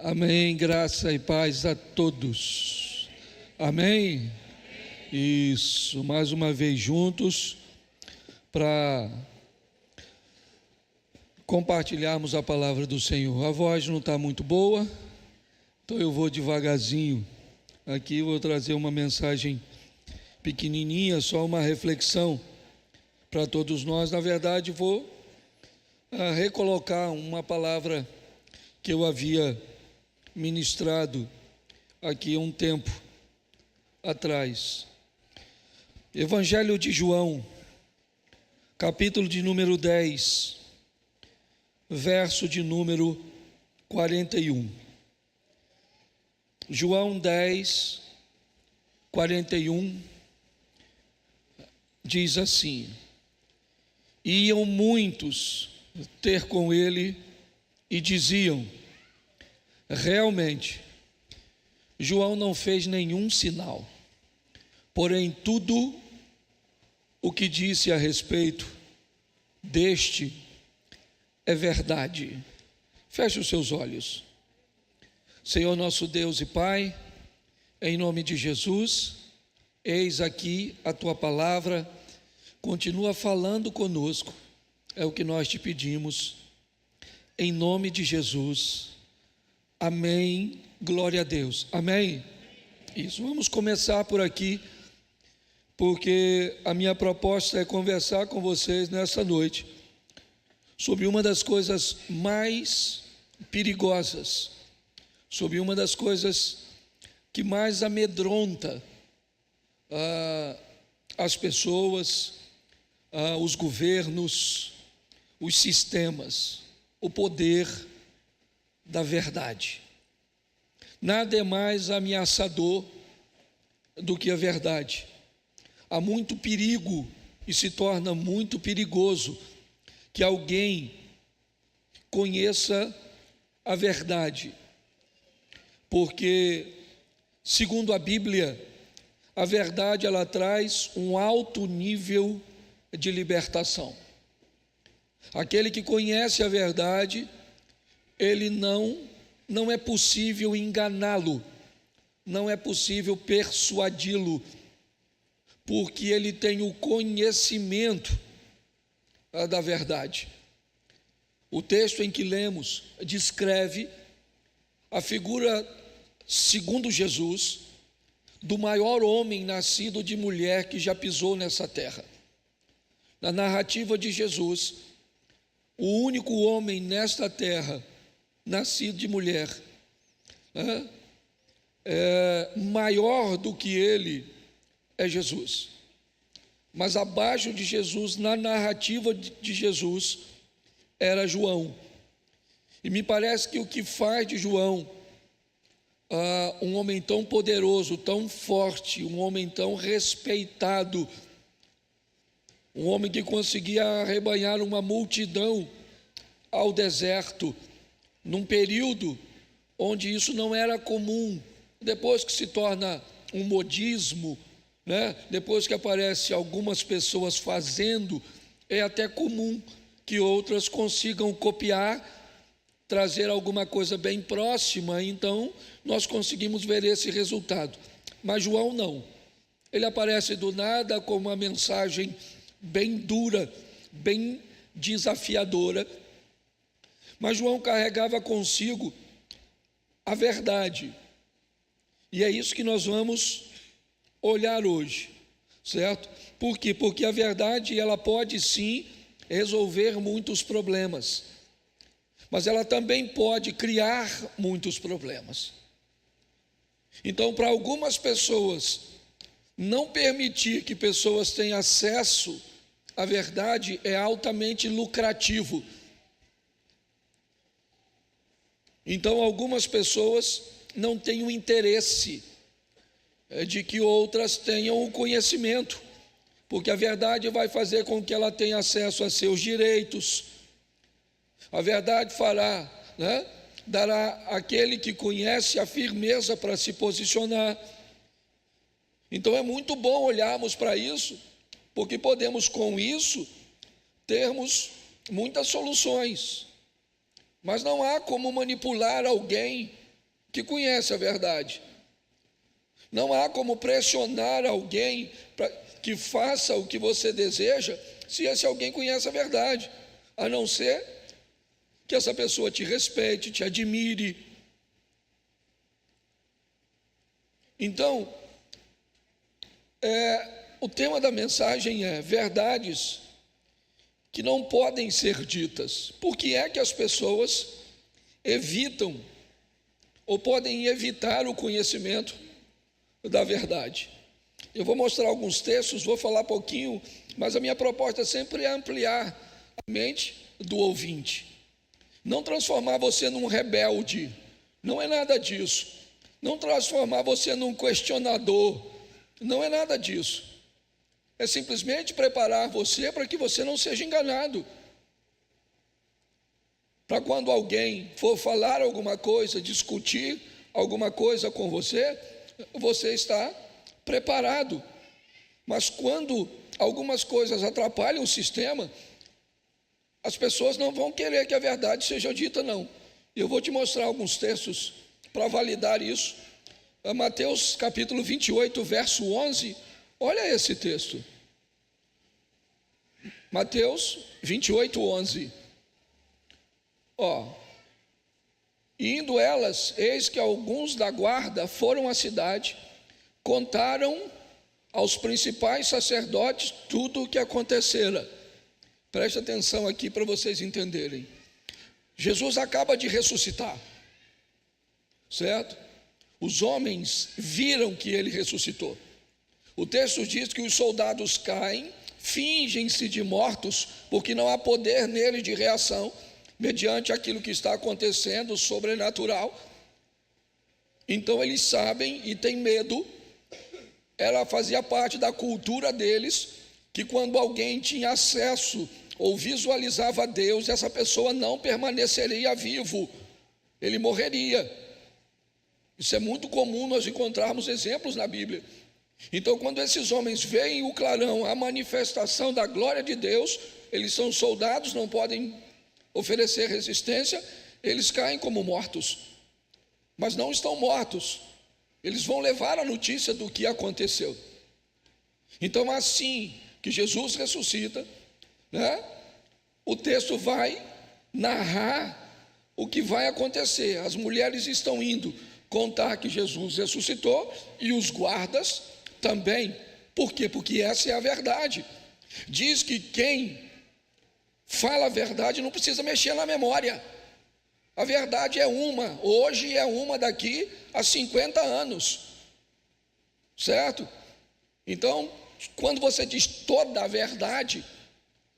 Amém, graça e paz a todos. Amém? Isso, mais uma vez juntos para compartilharmos a palavra do Senhor. A voz não está muito boa, então eu vou devagarzinho. Aqui vou trazer uma mensagem pequenininha, só uma reflexão para todos nós. Na verdade, vou recolocar uma palavra que eu havia ministrado aqui há um tempo atrás. Evangelho de João, capítulo de número 10, verso de número 41. João 10, 41, diz assim: iam muitos ter com ele e diziam: realmente, João não fez nenhum sinal, porém tudo o que disse a respeito deste é verdade. Feche os seus olhos. Senhor nosso Deus e Pai, em nome de Jesus, eis aqui a Tua palavra, continua falando conosco, é o que nós te pedimos, em nome de Jesus. Amém, glória a Deus, amém? Isso, vamos começar por aqui, porque a minha proposta é conversar com vocês nessa noite sobre uma das coisas mais perigosas, sobre uma das coisas que mais amedronta as pessoas, os governos, os sistemas, o poder da verdade. Nada é mais ameaçador do que a verdade. Há muito perigo e se torna muito perigoso que alguém conheça a verdade, porque, segundo a Bíblia, a verdade ela traz um alto nível de libertação. Aquele que conhece a verdade, ele não é possível enganá-lo, não é possível persuadi-lo, porque ele tem o conhecimento da verdade. O texto em que lemos descreve a figura, segundo Jesus, do maior homem nascido de mulher que já pisou nessa terra. Na narrativa de Jesus, o único homem nesta terra nascido de mulher, maior do que ele é Jesus. Mas abaixo de Jesus, na narrativa de Jesus, era João. E me parece que o que faz de João um homem tão poderoso, tão forte, um homem tão respeitado, um homem que conseguia arrebanhar uma multidão ao deserto, num período onde isso não era comum. Depois que se torna um modismo, depois que aparece algumas pessoas fazendo, é até comum que outras consigam copiar, trazer alguma coisa bem próxima, então nós conseguimos ver esse resultado. Mas João não, ele aparece do nada com uma mensagem bem dura, bem desafiadora, mas João carregava consigo a verdade, e é isso que nós vamos olhar hoje, certo? Por quê? Porque a verdade ela pode sim resolver muitos problemas, mas ela também pode criar muitos problemas. Então, para algumas pessoas, não permitir que pessoas tenham acesso à verdade é altamente lucrativo. Então, algumas pessoas não têm o interesse de que outras tenham o conhecimento, porque a verdade vai fazer com que ela tenha acesso a seus direitos. A verdade dará àquele que conhece a firmeza para se posicionar. Então é muito bom olharmos para isso, porque podemos com isso termos muitas soluções. Mas não há como manipular alguém que conhece a verdade. Não há como pressionar alguém para que faça o que você deseja, se esse alguém conhece a verdade, a não ser que essa pessoa te respeite, te admire. Então, o tema da mensagem é verdades que não podem ser ditas. Por que é que as pessoas evitam ou podem evitar o conhecimento da verdade? Eu vou mostrar alguns textos, vou falar pouquinho, mas a minha proposta sempre é ampliar a mente do ouvinte. Não transformar você num rebelde, não é nada disso. Não transformar você num questionador, não é nada disso. É simplesmente preparar você para que você não seja enganado. Para quando alguém for falar alguma coisa, discutir alguma coisa com você, você está preparado. Mas quando algumas coisas atrapalham o sistema, as pessoas não vão querer que a verdade seja dita, não. Eu vou te mostrar alguns textos para validar isso. Mateus capítulo 28, verso 11, olha esse texto. Mateus 28, 11. Indo elas, eis que alguns da guarda foram à cidade, contaram aos principais sacerdotes tudo o que acontecera. Preste atenção aqui para vocês entenderem. Jesus acaba de ressuscitar, certo? Os homens viram que ele ressuscitou. O texto diz que os soldados caem, fingem-se de mortos, porque não há poder neles de reação, mediante aquilo que está acontecendo, sobrenatural. Então eles sabem e têm medo. Ela fazia parte da cultura deles, que quando alguém tinha acesso ou visualizava Deus, essa pessoa não permaneceria vivo, ele morreria. Isso é muito comum nós encontrarmos exemplos na Bíblia. Então, quando esses homens veem o clarão, a manifestação da glória de Deus, eles são soldados, não podem oferecer resistência, eles caem como mortos, mas não estão mortos, eles vão levar a notícia do que aconteceu. Então, assim que Jesus ressuscita, o texto vai narrar o que vai acontecer. As mulheres estão indo contar que Jesus ressuscitou e os guardas também. Por quê? Porque essa é a verdade. Diz que quem fala a verdade não precisa mexer na memória. A verdade é uma, hoje é uma, daqui a 50 anos, certo? Então, quando você diz toda a verdade,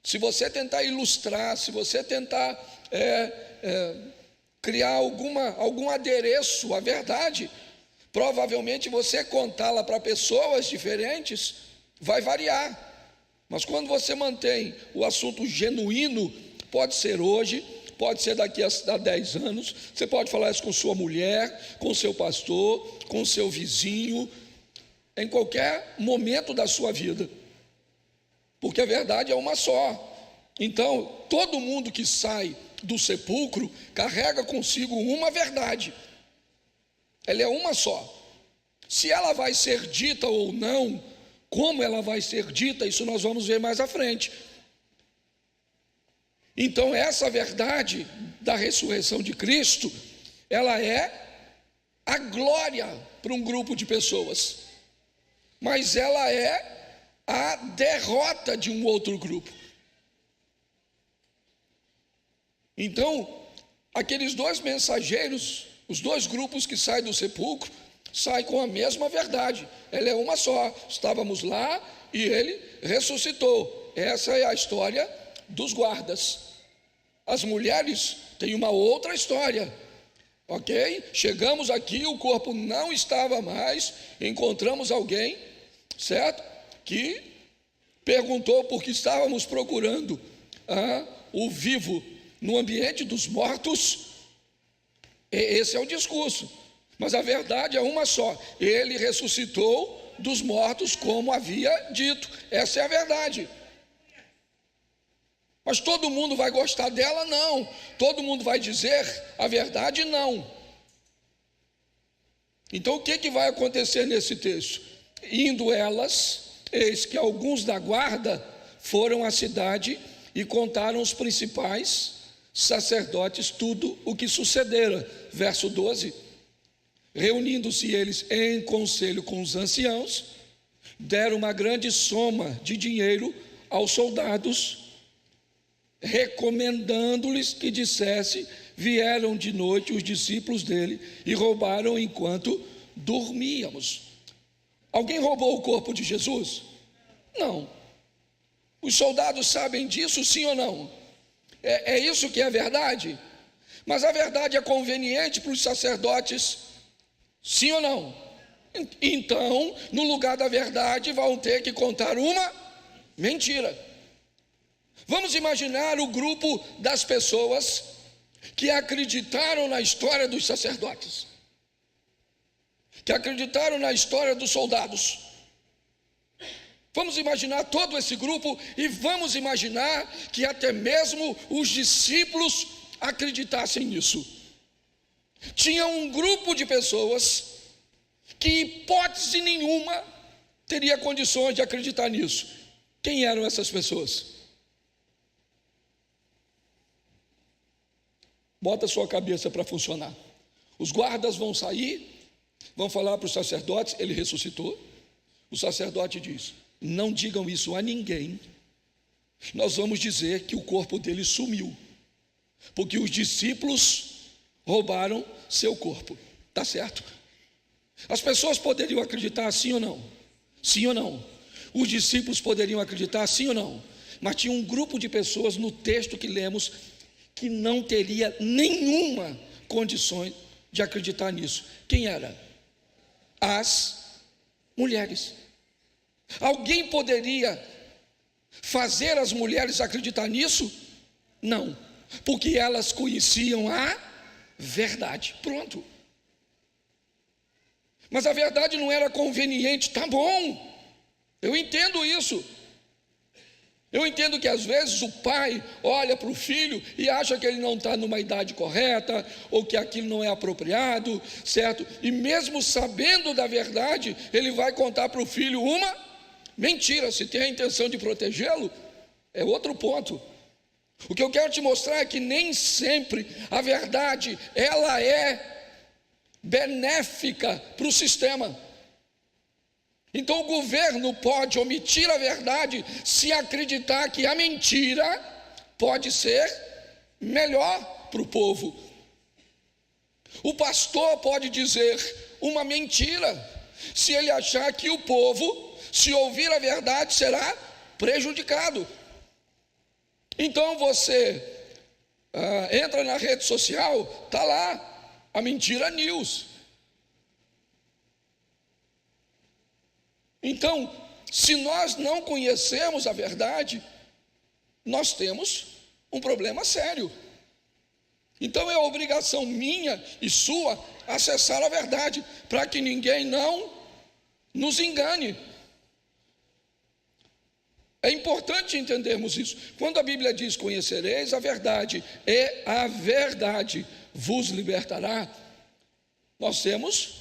se você tentar ilustrar, se você tentar criar algum adereço à verdade, provavelmente você contá-la para pessoas diferentes vai variar. Mas quando você mantém o assunto genuíno, pode ser hoje, pode ser daqui a 10 anos, você pode falar isso com sua mulher, com seu pastor, com seu vizinho, em qualquer momento da sua vida, porque a verdade é uma só. Então, todo mundo que sai do sepulcro carrega consigo uma verdade, ela é uma só. Se ela vai ser dita ou não, como ela vai ser dita, isso nós vamos ver mais à frente. Então, essa verdade da ressurreição de Cristo, ela é a glória para um grupo de pessoas, mas ela é a derrota de um outro grupo. Então, aqueles dois mensageiros, os dois grupos que saem do sepulcro, saem com a mesma verdade, ela é uma só. Estávamos lá e ele ressuscitou. Essa é a história dos guardas. As mulheres têm uma outra história, ok? Chegamos aqui, o corpo não estava mais, encontramos alguém, certo? Que perguntou por que estávamos procurando o vivo no ambiente dos mortos. Esse é o discurso, mas a verdade é uma só: ele ressuscitou dos mortos, como havia dito. Essa é a verdade. Mas todo mundo vai gostar dela? Não. Todo mundo vai dizer a verdade? Não. Então o que vai acontecer nesse texto? Indo elas, eis que alguns da guarda foram à cidade e contaram aos principais sacerdotes tudo o que sucedera. Verso 12: reunindo-se eles em conselho com os anciãos, deram uma grande soma de dinheiro aos soldados, recomendando-lhes que dissesse: vieram de noite os discípulos dele e roubaram enquanto dormíamos. Alguém roubou o corpo de Jesus? Não. Os soldados sabem disso, sim ou não? É isso que é a verdade? Mas a verdade é conveniente para os sacerdotes, sim ou não? Então, no lugar da verdade, vão ter que contar uma mentira. Vamos imaginar o grupo das pessoas que acreditaram na história dos sacerdotes, que acreditaram na história dos soldados. Vamos imaginar todo esse grupo e vamos imaginar que até mesmo os discípulos acreditassem nisso. Tinha um grupo de pessoas que, em hipótese nenhuma, teria condições de acreditar nisso. Quem eram essas pessoas? Bota a sua cabeça para funcionar. Os guardas vão sair, vão falar para os sacerdotes: ele ressuscitou. O sacerdote diz: não digam isso a ninguém. Nós vamos dizer que o corpo dele sumiu, porque os discípulos roubaram seu corpo. Está certo? As pessoas poderiam acreditar sim ou não? Sim ou não? Os discípulos poderiam acreditar sim ou não? Mas tinha um grupo de pessoas no texto que lemos que não teria nenhuma condições de acreditar nisso. Quem era? As mulheres. Alguém poderia fazer as mulheres acreditar nisso? Não, porque elas conheciam a verdade. Pronto. Mas a verdade não era conveniente. Tá bom, eu entendo isso. Eu entendo que às vezes o pai olha para o filho e acha que ele não está numa idade correta, ou que aquilo não é apropriado, certo? E mesmo sabendo da verdade, ele vai contar para o filho uma mentira. Se tem a intenção de protegê-lo, é outro ponto. O que eu quero te mostrar é que nem sempre a verdade, ela é benéfica para o sistema. Então o governo pode omitir a verdade se acreditar que a mentira pode ser melhor para o povo. O pastor pode dizer uma mentira se ele achar que o povo, se ouvir a verdade, será prejudicado. Então você entra na rede social, está lá a mentira news. Então, se nós não conhecemos a verdade, nós temos um problema sério. Então é obrigação minha e sua acessar a verdade, para que ninguém não nos engane. É importante entendermos isso. Quando a Bíblia diz: conhecereis a verdade, e a verdade vos libertará, nós temos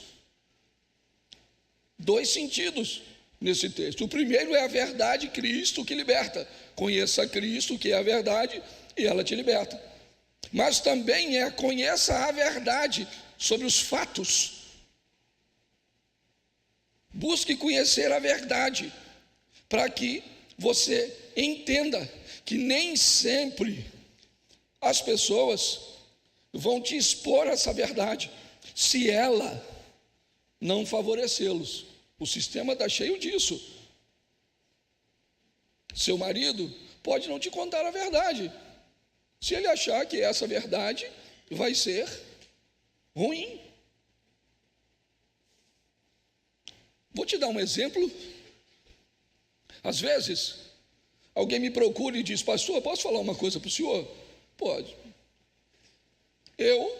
dois sentidos nesse texto. O primeiro é a verdade, Cristo, que liberta. Conheça Cristo, que é a verdade, e ela te liberta. Mas também conheça a verdade sobre os fatos. Busque conhecer a verdade, para que você entenda que nem sempre as pessoas vão te expor essa verdade, se ela não favorecê-los. O sistema está cheio disso. Seu marido pode não te contar a verdade, se ele achar que essa verdade vai ser ruim. Vou te dar um exemplo. Às vezes, alguém me procura e diz: pastor, posso falar uma coisa para o senhor? Pode. Eu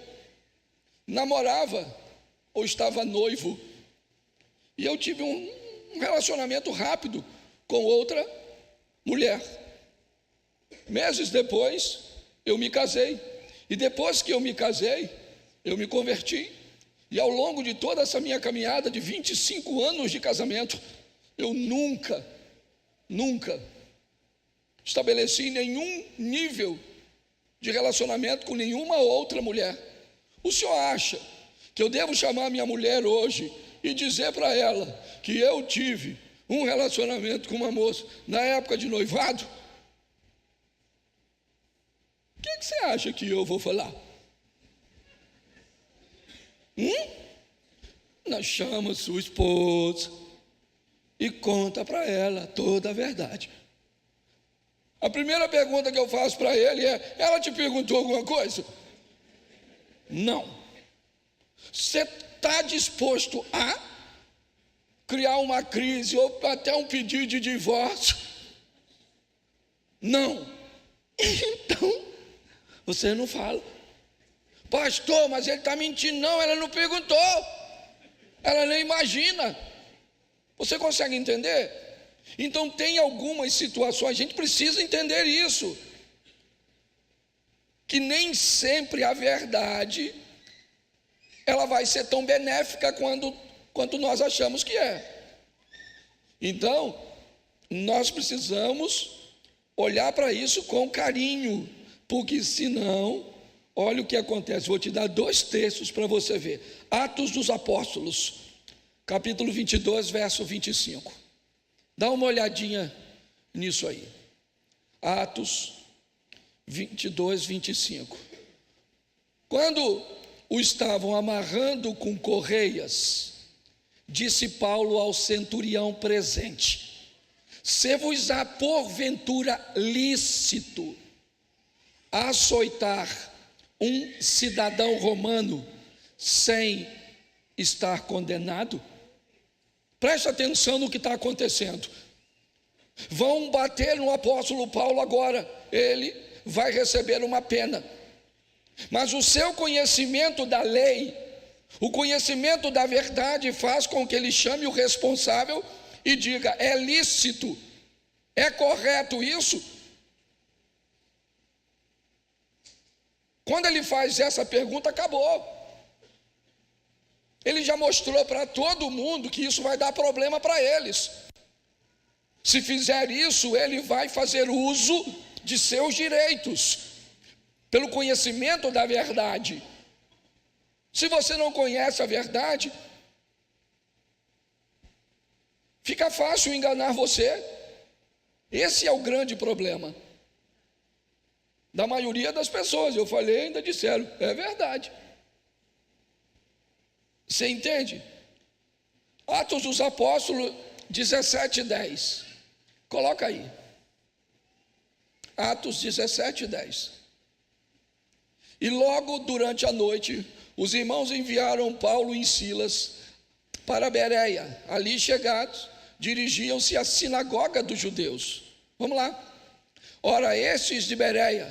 namorava ou estava noivo, e eu tive um relacionamento rápido com outra mulher. Meses depois, eu me casei. E depois que eu me casei, eu me converti. E ao longo de toda essa minha caminhada de 25 anos de casamento, eu nunca estabeleci nenhum nível de relacionamento com nenhuma outra mulher. O senhor acha que eu devo chamar minha mulher hoje e dizer para ela que eu tive um relacionamento com uma moça na época de noivado? O que você acha que eu vou falar? Nós chama sua esposa e conta para ela toda a verdade. A primeira pergunta que eu faço para ele é: ela te perguntou alguma coisa? Não. Você está disposto a criar uma crise ou até um pedido de divórcio? Não. Então, você não fala. Pastor, mas ele está mentindo. Não, ela não perguntou. Ela nem imagina. Você consegue entender? Então tem algumas situações, a gente precisa entender isso, que nem sempre a verdade ela vai ser tão benéfica quanto nós achamos que é. Então nós precisamos olhar para isso com carinho, porque senão, olha o que acontece. Vou te dar 2 textos para você ver. Atos dos Apóstolos, capítulo 22, verso 25. Dá uma olhadinha nisso aí. Atos 22, 25. Quando o estavam amarrando com correias, disse Paulo ao centurião presente: se vos há porventura lícito açoitar um cidadão romano sem estar condenado? Preste atenção no que está acontecendo. Vão bater no apóstolo Paulo agora. Ele vai receber uma pena. Mas o seu conhecimento da lei, o conhecimento da verdade faz com que ele chame o responsável e diga: é lícito, é correto isso? Quando ele faz essa pergunta, acabou. Ele já mostrou para todo mundo que isso vai dar problema para eles. Se fizer isso, ele vai fazer uso de seus direitos, pelo conhecimento da verdade. Se você não conhece a verdade, fica fácil enganar você. Esse é o grande problema da maioria das pessoas. Eu falei, ainda disseram, é verdade. Você entende? Atos dos Apóstolos 17:10. Coloca aí. Atos 17:10. E logo durante a noite, os irmãos enviaram Paulo e Silas para Bereia. Ali chegados, dirigiam-se à sinagoga dos judeus. Vamos lá. Ora, estes de Bereia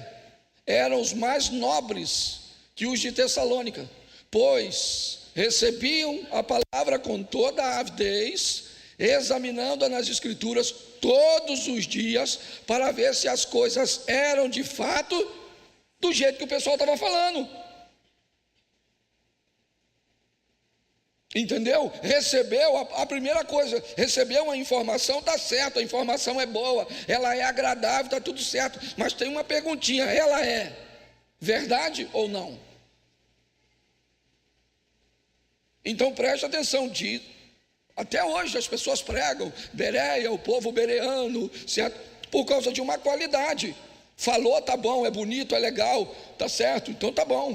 eram os mais nobres que os de Tessalônica, pois recebiam a palavra com toda a avidez, examinando-a nas escrituras todos os dias, para ver se as coisas eram de fato do jeito que o pessoal estava falando. Entendeu? Recebeu a primeira coisa, recebeu uma informação, está certo, a informação é boa, ela é agradável, está tudo certo, mas tem uma perguntinha: ela é verdade ou não? Então preste atenção, até hoje as pessoas pregam Bereia, o povo bereano, certo? Por causa de uma qualidade. Falou, tá bom, é bonito, é legal, tá certo, então tá bom.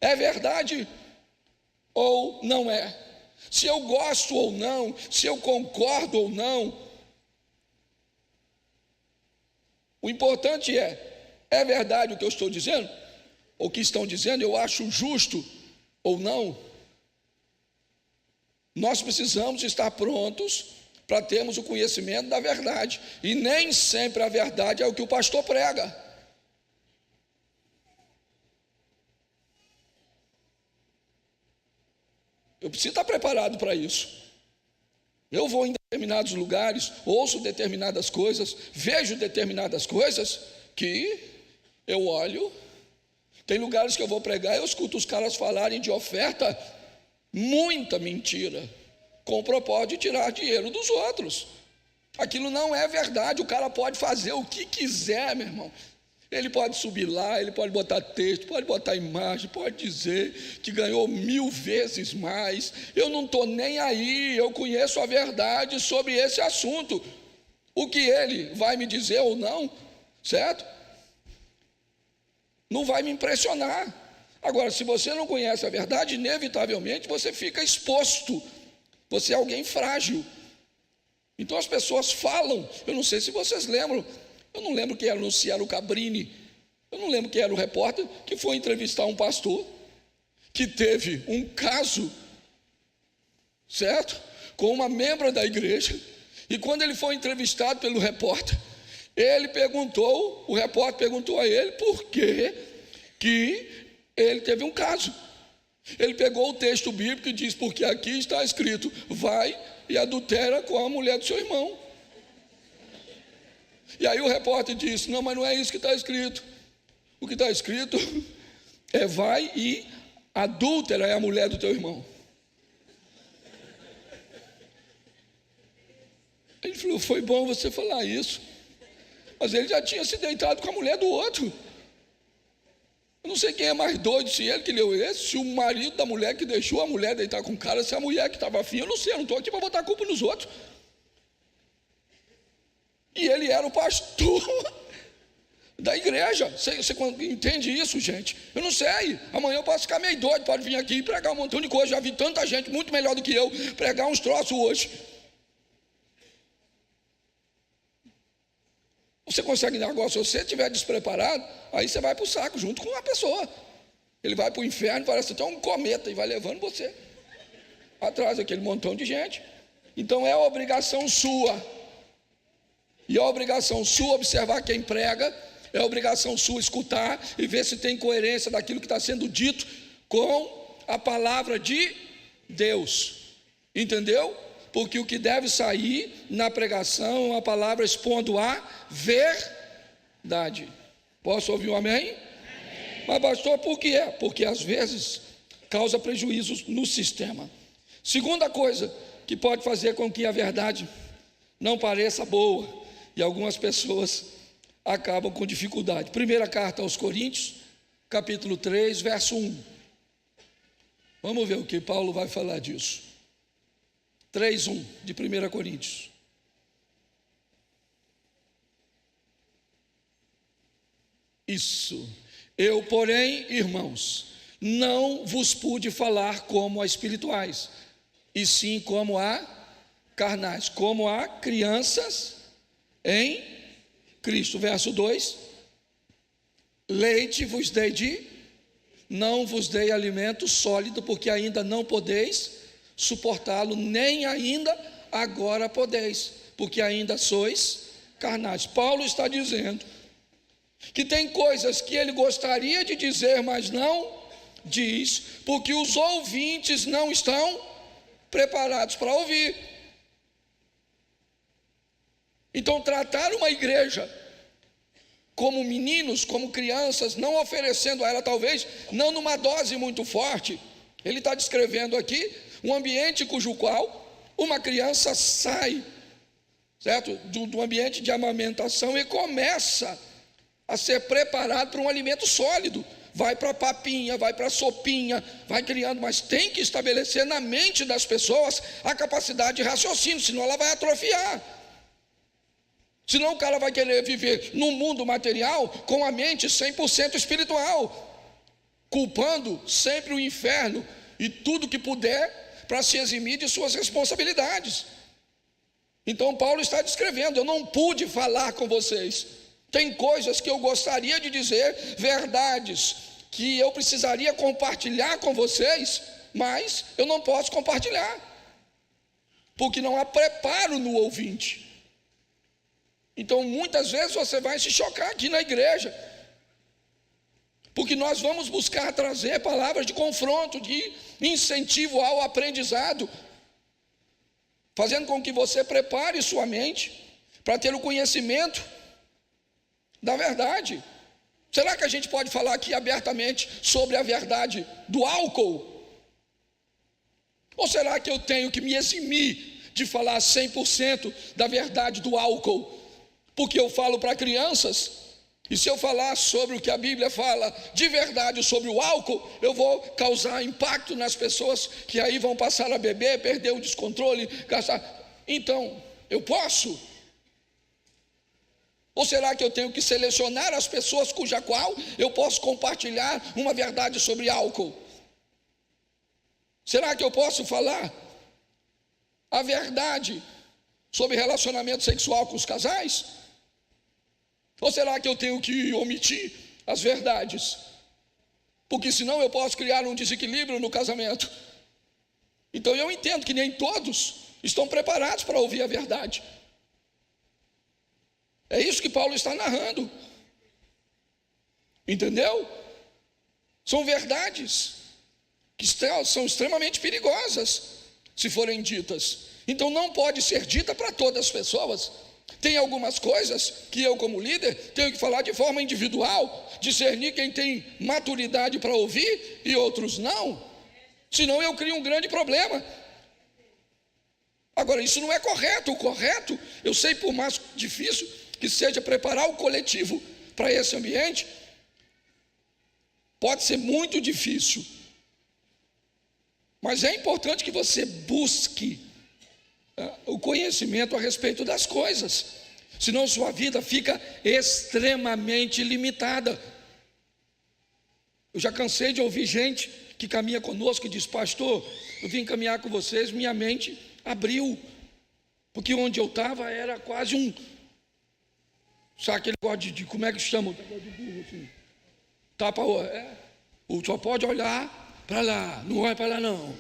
É verdade ou não é? Se eu gosto ou não, se eu concordo ou não. O importante é verdade o que eu estou dizendo? O que estão dizendo, eu acho justo ou não? Nós precisamos estar prontos para termos o conhecimento da verdade. E nem sempre a verdade é o que o pastor prega. Eu preciso estar preparado para isso. Eu vou em determinados lugares, ouço determinadas coisas, vejo determinadas coisas que eu olho. Tem lugares que eu vou pregar, eu escuto os caras falarem de oferta. muita mentira, com o propósito de tirar dinheiro dos outros. Aquilo não é verdade. O cara pode fazer o que quiser, meu irmão. Ele pode subir lá, ele pode botar texto, pode botar imagem, pode dizer que ganhou 1000 vezes mais. Eu não estou nem aí, eu conheço a verdade sobre esse assunto. O que ele vai me dizer ou não, certo? Não vai me impressionar. Agora, se você não conhece a verdade, inevitavelmente você fica exposto. Você é alguém frágil. Então as pessoas falam. Eu não sei se vocês lembram. Eu não lembro quem era, se era o Cabrini. Eu não lembro quem era o repórter que foi entrevistar um pastor que teve um caso, certo? Com uma membra da igreja. E quando ele foi entrevistado pelo repórter, o repórter perguntou a ele por que ele teve um caso. Ele pegou o texto bíblico e disse: porque aqui está escrito, vai e adultera com a mulher do seu irmão. E aí o repórter disse: não, mas não é isso que está escrito. O que está escrito é: vai e adúltera é a mulher do teu irmão. Ele falou: foi bom você falar isso, mas ele já tinha se deitado com a mulher do outro. Eu não sei quem é mais doido, se ele que leu esse, se o marido da mulher que deixou a mulher deitar com o cara, se a mulher que estava afim. Eu não sei, eu não estou aqui para botar a culpa nos outros. E ele era o pastor da igreja. Você entende isso, gente? Eu não sei. Amanhã eu posso ficar meio doido, pode vir aqui e pregar um montão de coisa. Já vi tanta gente muito melhor do que eu pregar uns troços hoje. Você consegue negócio, se você estiver despreparado, aí você vai para o saco junto com a pessoa. Ele vai para o inferno, parece até um cometa e vai levando você atrás daquele montão de gente. Então é obrigação sua. E é obrigação sua observar quem prega, é obrigação sua escutar e ver se tem coerência daquilo que está sendo dito com a palavra de Deus. Entendeu? Porque o que deve sair na pregação é uma palavra expondo a verdade. Posso ouvir um amém? Amém. Mas pastor, por quê? Porque às vezes causa prejuízos no sistema. Segunda coisa que pode fazer com que a verdade não pareça boa, e algumas pessoas acabam com dificuldade. Primeira carta aos Coríntios, capítulo 3, verso 1. Vamos ver o que Paulo vai falar disso. 3:1 de 1 Coríntios. Isso. Eu, porém, irmãos, não vos pude falar como a espirituais, e sim como a carnais, como a crianças em Cristo. Verso 2: leite vos dei não vos dei alimento sólido, porque ainda não podeis suportá-lo, nem ainda agora podeis, porque ainda sois carnais. Paulo está dizendo que tem coisas que ele gostaria de dizer, mas não diz, porque os ouvintes não estão preparados para ouvir. Então, tratar uma igreja como meninos, como crianças, não oferecendo a ela, talvez, não numa dose muito forte. Ele está descrevendo aqui um ambiente cujo qual uma criança sai, certo? Do ambiente de amamentação e começa a ser preparado para um alimento sólido. Vai para a papinha, vai para a sopinha, vai criando, mas tem que estabelecer na mente das pessoas a capacidade de raciocínio, senão ela vai atrofiar. Senão o cara vai querer viver no mundo material com a mente 100% espiritual, culpando sempre o inferno e tudo que puder para se eximir de suas responsabilidades. Então Paulo está descrevendo: eu não pude falar com vocês, tem coisas que eu gostaria de dizer, verdades que eu precisaria compartilhar com vocês, mas eu não posso compartilhar, porque não há preparo no ouvinte. Então muitas vezes você vai se chocar aqui na igreja, porque nós vamos buscar trazer palavras de confronto, de incentivo ao aprendizado, fazendo com que você prepare sua mente para ter o conhecimento da verdade. Será que a gente pode falar aqui abertamente sobre a verdade do álcool? Ou será que eu tenho que me eximir de falar 100% da verdade do álcool? Porque eu falo para crianças, e se eu falar sobre o que a Bíblia fala de verdade sobre o álcool, eu vou causar impacto nas pessoas que aí vão passar a beber, perder o descontrole, gastar. Então, eu posso? Ou será que eu tenho que selecionar as pessoas cuja qual eu posso compartilhar uma verdade sobre álcool? Será que eu posso falar a verdade sobre relacionamento sexual com os casais? Ou será que eu tenho que omitir as verdades? Porque senão eu posso criar um desequilíbrio no casamento. Então eu entendo que nem todos estão preparados para ouvir a verdade. É isso que Paulo está narrando. Entendeu? São verdades que são extremamente perigosas se forem ditas. Então não pode ser dita para todas as pessoas. Tem algumas coisas que eu, como líder, tenho que falar de forma individual, discernir quem tem maturidade para ouvir e outros não, senão eu crio um grande problema. Agora, isso não é correto. O correto, eu sei, por mais difícil que seja preparar o coletivo para esse ambiente, pode ser muito difícil, mas é importante que você busque o conhecimento a respeito das coisas, senão sua vida fica extremamente limitada. Eu já cansei de ouvir gente que caminha conosco e diz: pastor, eu vim caminhar com vocês, minha mente abriu, porque onde eu estava era quase um, sabe aquele negócio de como é que chama? Tapa, só pode olhar para lá, não olha para lá não,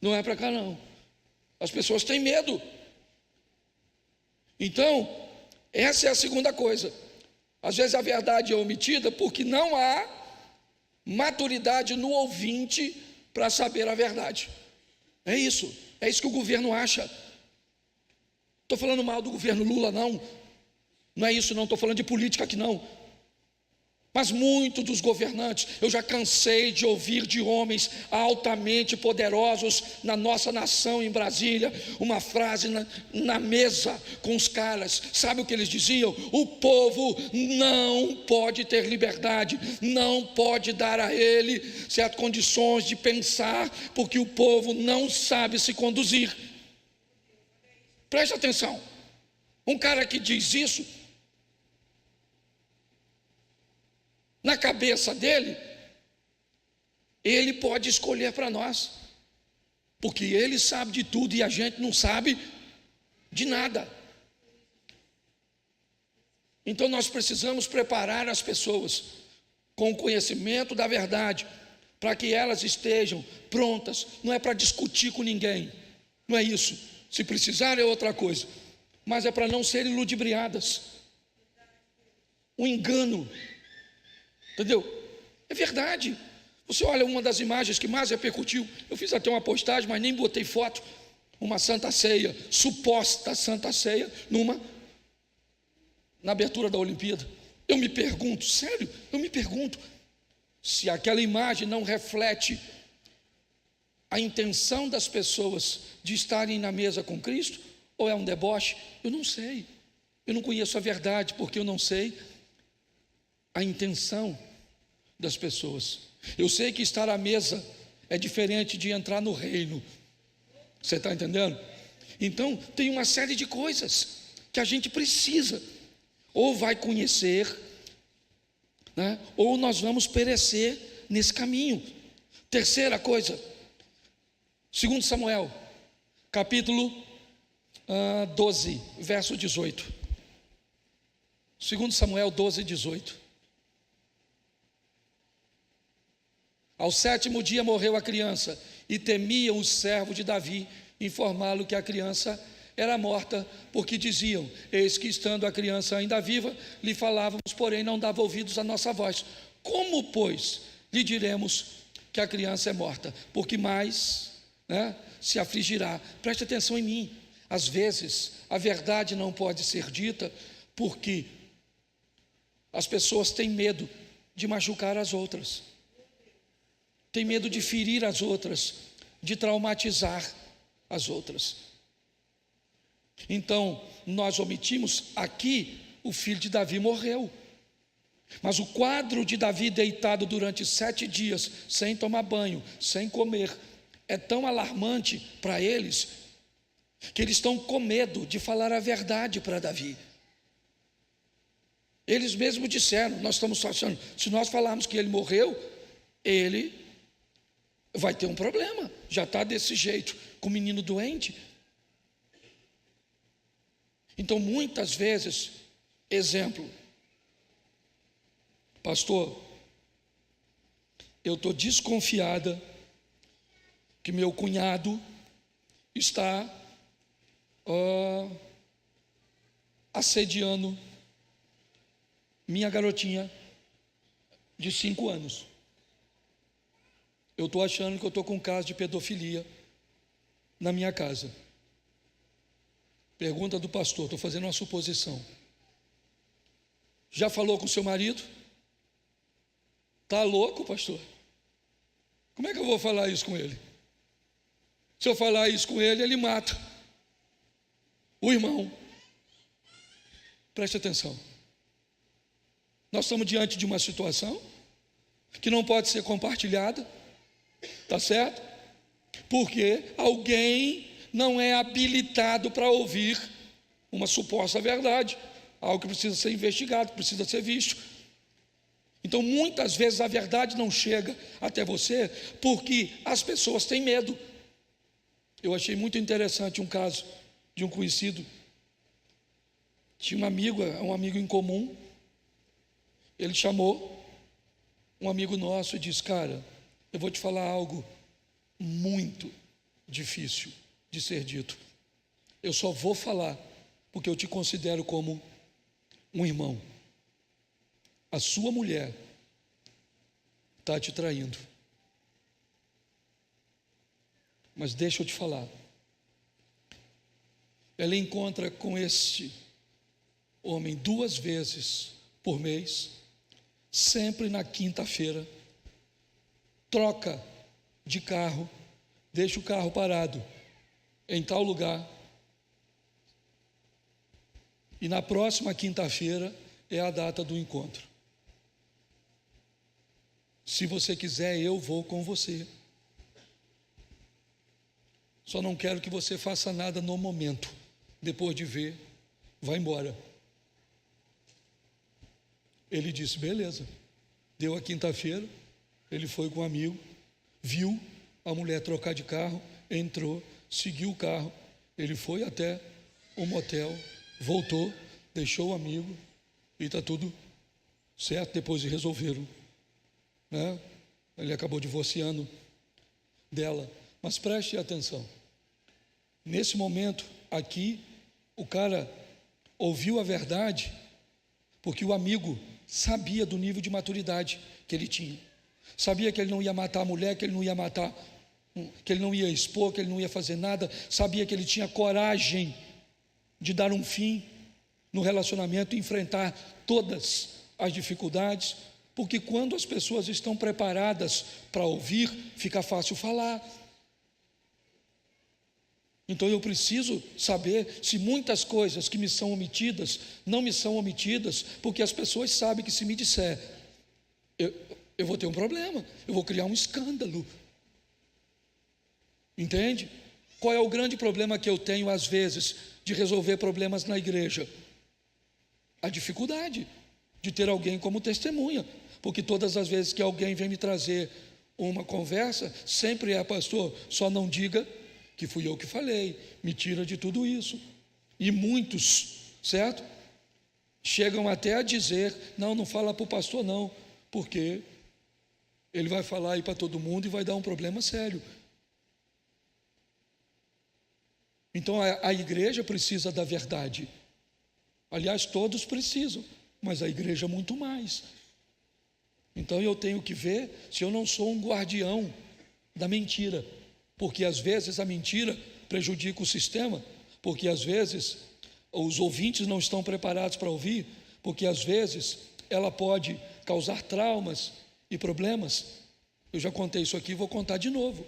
não é para cá não. As pessoas têm medo. Então, essa é a segunda coisa. Às vezes a verdade é omitida porque não há maturidade no ouvinte para saber a verdade. É isso que o governo acha. Estou falando mal do governo Lula, não. Não é isso não, estou falando de política aqui não. Mas muitos dos governantes, eu já cansei de ouvir de homens altamente poderosos na nossa nação em Brasília, uma frase na mesa com os caras, sabe o que eles diziam? O povo não pode ter liberdade, não pode dar a ele certas condições de pensar, porque o povo não sabe se conduzir. Preste atenção, um cara que diz isso, na cabeça dele, ele pode escolher para nós, porque ele sabe de tudo e a gente não sabe de nada. Então nós precisamos preparar as pessoas com o conhecimento da verdade, para que elas estejam prontas. Não é para discutir com ninguém, não é isso. Se precisar é outra coisa, mas é para não serem ludibriadas. O engano, entendeu? É verdade. Você olha uma das imagens que mais repercutiu, eu fiz até uma postagem, mas nem botei foto, uma santa ceia, suposta santa ceia, na abertura da Olimpíada. Eu me pergunto, sério, se aquela imagem não reflete a intenção das pessoas de estarem na mesa com Cristo, ou é um deboche? Eu não sei, eu não conheço a verdade, porque eu não sei a intenção das pessoas. Eu sei que estar à mesa é diferente de entrar no reino. Você está entendendo? Então tem uma série de coisas que a gente precisa, ou vai conhecer, né, ou nós vamos perecer nesse caminho. Terceira coisa, 2 Samuel capítulo 12, verso 18. 2 Samuel 12, 18. Ao 7º dia morreu a criança, e temiam os servos de Davi informá-lo que a criança era morta, porque diziam: eis que estando a criança ainda viva, lhe falávamos, porém não dava ouvidos à nossa voz. Como, pois, lhe diremos que a criança é morta? Porque mais, se afligirá. Preste atenção em mim. Às vezes a verdade não pode ser dita porque as pessoas têm medo de machucar as outras, tem medo de ferir as outras, de traumatizar as outras. Então, nós omitimos aqui, o filho de Davi morreu. Mas o quadro de Davi deitado durante 7 dias, sem tomar banho, sem comer, é tão alarmante para eles, que eles estão com medo de falar a verdade para Davi. Eles mesmos disseram: nós estamos achando, se nós falarmos que ele morreu, ele vai ter um problema, já está desse jeito, com o menino doente. Então, muitas vezes, exemplo, pastor, eu estou desconfiada que meu cunhado está assediando minha garotinha de 5 anos. Eu estou achando que eu estou com um caso de pedofilia na minha casa. Pergunta do pastor, estou fazendo uma suposição. Já falou com seu marido? Está louco, pastor? Como é que eu vou falar isso com ele? Se eu falar isso com ele, ele mata o irmão. Preste atenção. Nós estamos diante de uma situação que não pode ser compartilhada, tá certo? Porque alguém não é habilitado para ouvir uma suposta verdade, algo que precisa ser investigado, precisa ser visto. Então, muitas vezes a verdade não chega até você porque as pessoas têm medo. Eu achei muito interessante um caso de um conhecido. Tinha um amigo em comum. Ele chamou um amigo nosso e disse: cara, eu vou te falar algo muito difícil de ser dito. Eu só vou falar porque eu te considero como um irmão. A sua mulher está te traindo. Mas deixa eu te falar. Ela encontra com este homem 2 vezes por mês, sempre na quinta-feira, troca de carro, deixa o carro parado em tal lugar, e na próxima quinta-feira é a data do encontro. Se você quiser, eu vou com você. Só não quero que você faça nada no momento. Depois de ver, vai embora. Ele disse: beleza. Deu a quinta-feira, ele foi com um amigo, viu a mulher trocar de carro, entrou, seguiu o carro, ele foi até o motel, voltou, deixou o amigo e está tudo certo. Depois resolveram, né? Ele acabou divorciando dela. Mas preste atenção, nesse momento aqui, o cara ouviu a verdade porque o amigo sabia do nível de maturidade que ele tinha, sabia que ele não ia matar a mulher, que ele não ia matar, que ele não ia expor, que ele não ia fazer nada, sabia que ele tinha coragem de dar um fim no relacionamento e enfrentar todas as dificuldades, porque quando as pessoas estão preparadas para ouvir, fica fácil falar. Então eu preciso saber se muitas coisas que me são omitidas, não me são omitidas, porque as pessoas sabem que se me disser, eu vou ter um problema, eu vou criar um escândalo. Entende? Qual é o grande problema que eu tenho às vezes de resolver problemas na igreja? A dificuldade de ter alguém como testemunha, porque todas as vezes que alguém vem me trazer uma conversa, sempre é: pastor, só não diga que fui eu que falei, me tira de tudo isso. E muitos, certo? Chegam até a dizer: não fala para o pastor não, porque ele vai falar aí para todo mundo e vai dar um problema sério. Então a igreja precisa da verdade. Aliás, todos precisam, mas a igreja muito mais. Então eu tenho que ver se eu não sou um guardião da mentira, porque às vezes a mentira prejudica o sistema, porque às vezes os ouvintes não estão preparados para ouvir, porque às vezes ela pode causar traumas e problemas. Eu já contei isso aqui, vou contar de novo.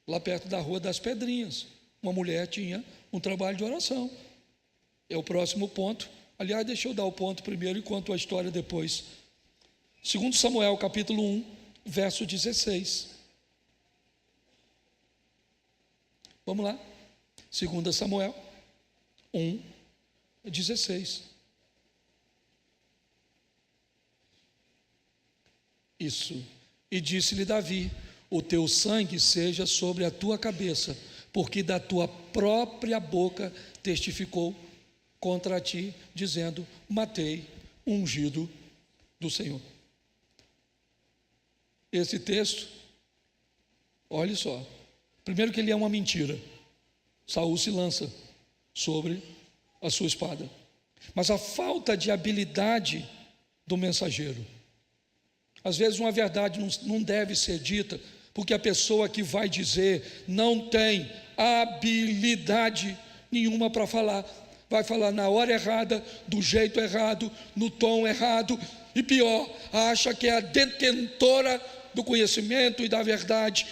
lá perto da Rua das Pedrinhas. Uma mulher tinha um trabalho de oração. É o próximo ponto. Aliás, deixa eu dar o ponto primeiro e conto a história depois. 2 Samuel, capítulo 1, verso 16. Vamos lá. 2 Samuel 1, 16. Isso. E disse-lhe Davi: o teu sangue seja sobre a tua cabeça, porque da tua própria boca testificou contra ti, dizendo: matei o ungido do Senhor. Esse texto, olha só, primeiro que ele é uma mentira. Saul se lança sobre a sua espada, mas a falta de habilidade do mensageiro. Às vezes uma verdade não deve ser dita, porque a pessoa que vai dizer não tem habilidade nenhuma para falar. Vai falar na hora errada, do jeito errado, no tom errado, e pior, acha que é a detentora do conhecimento e da verdade,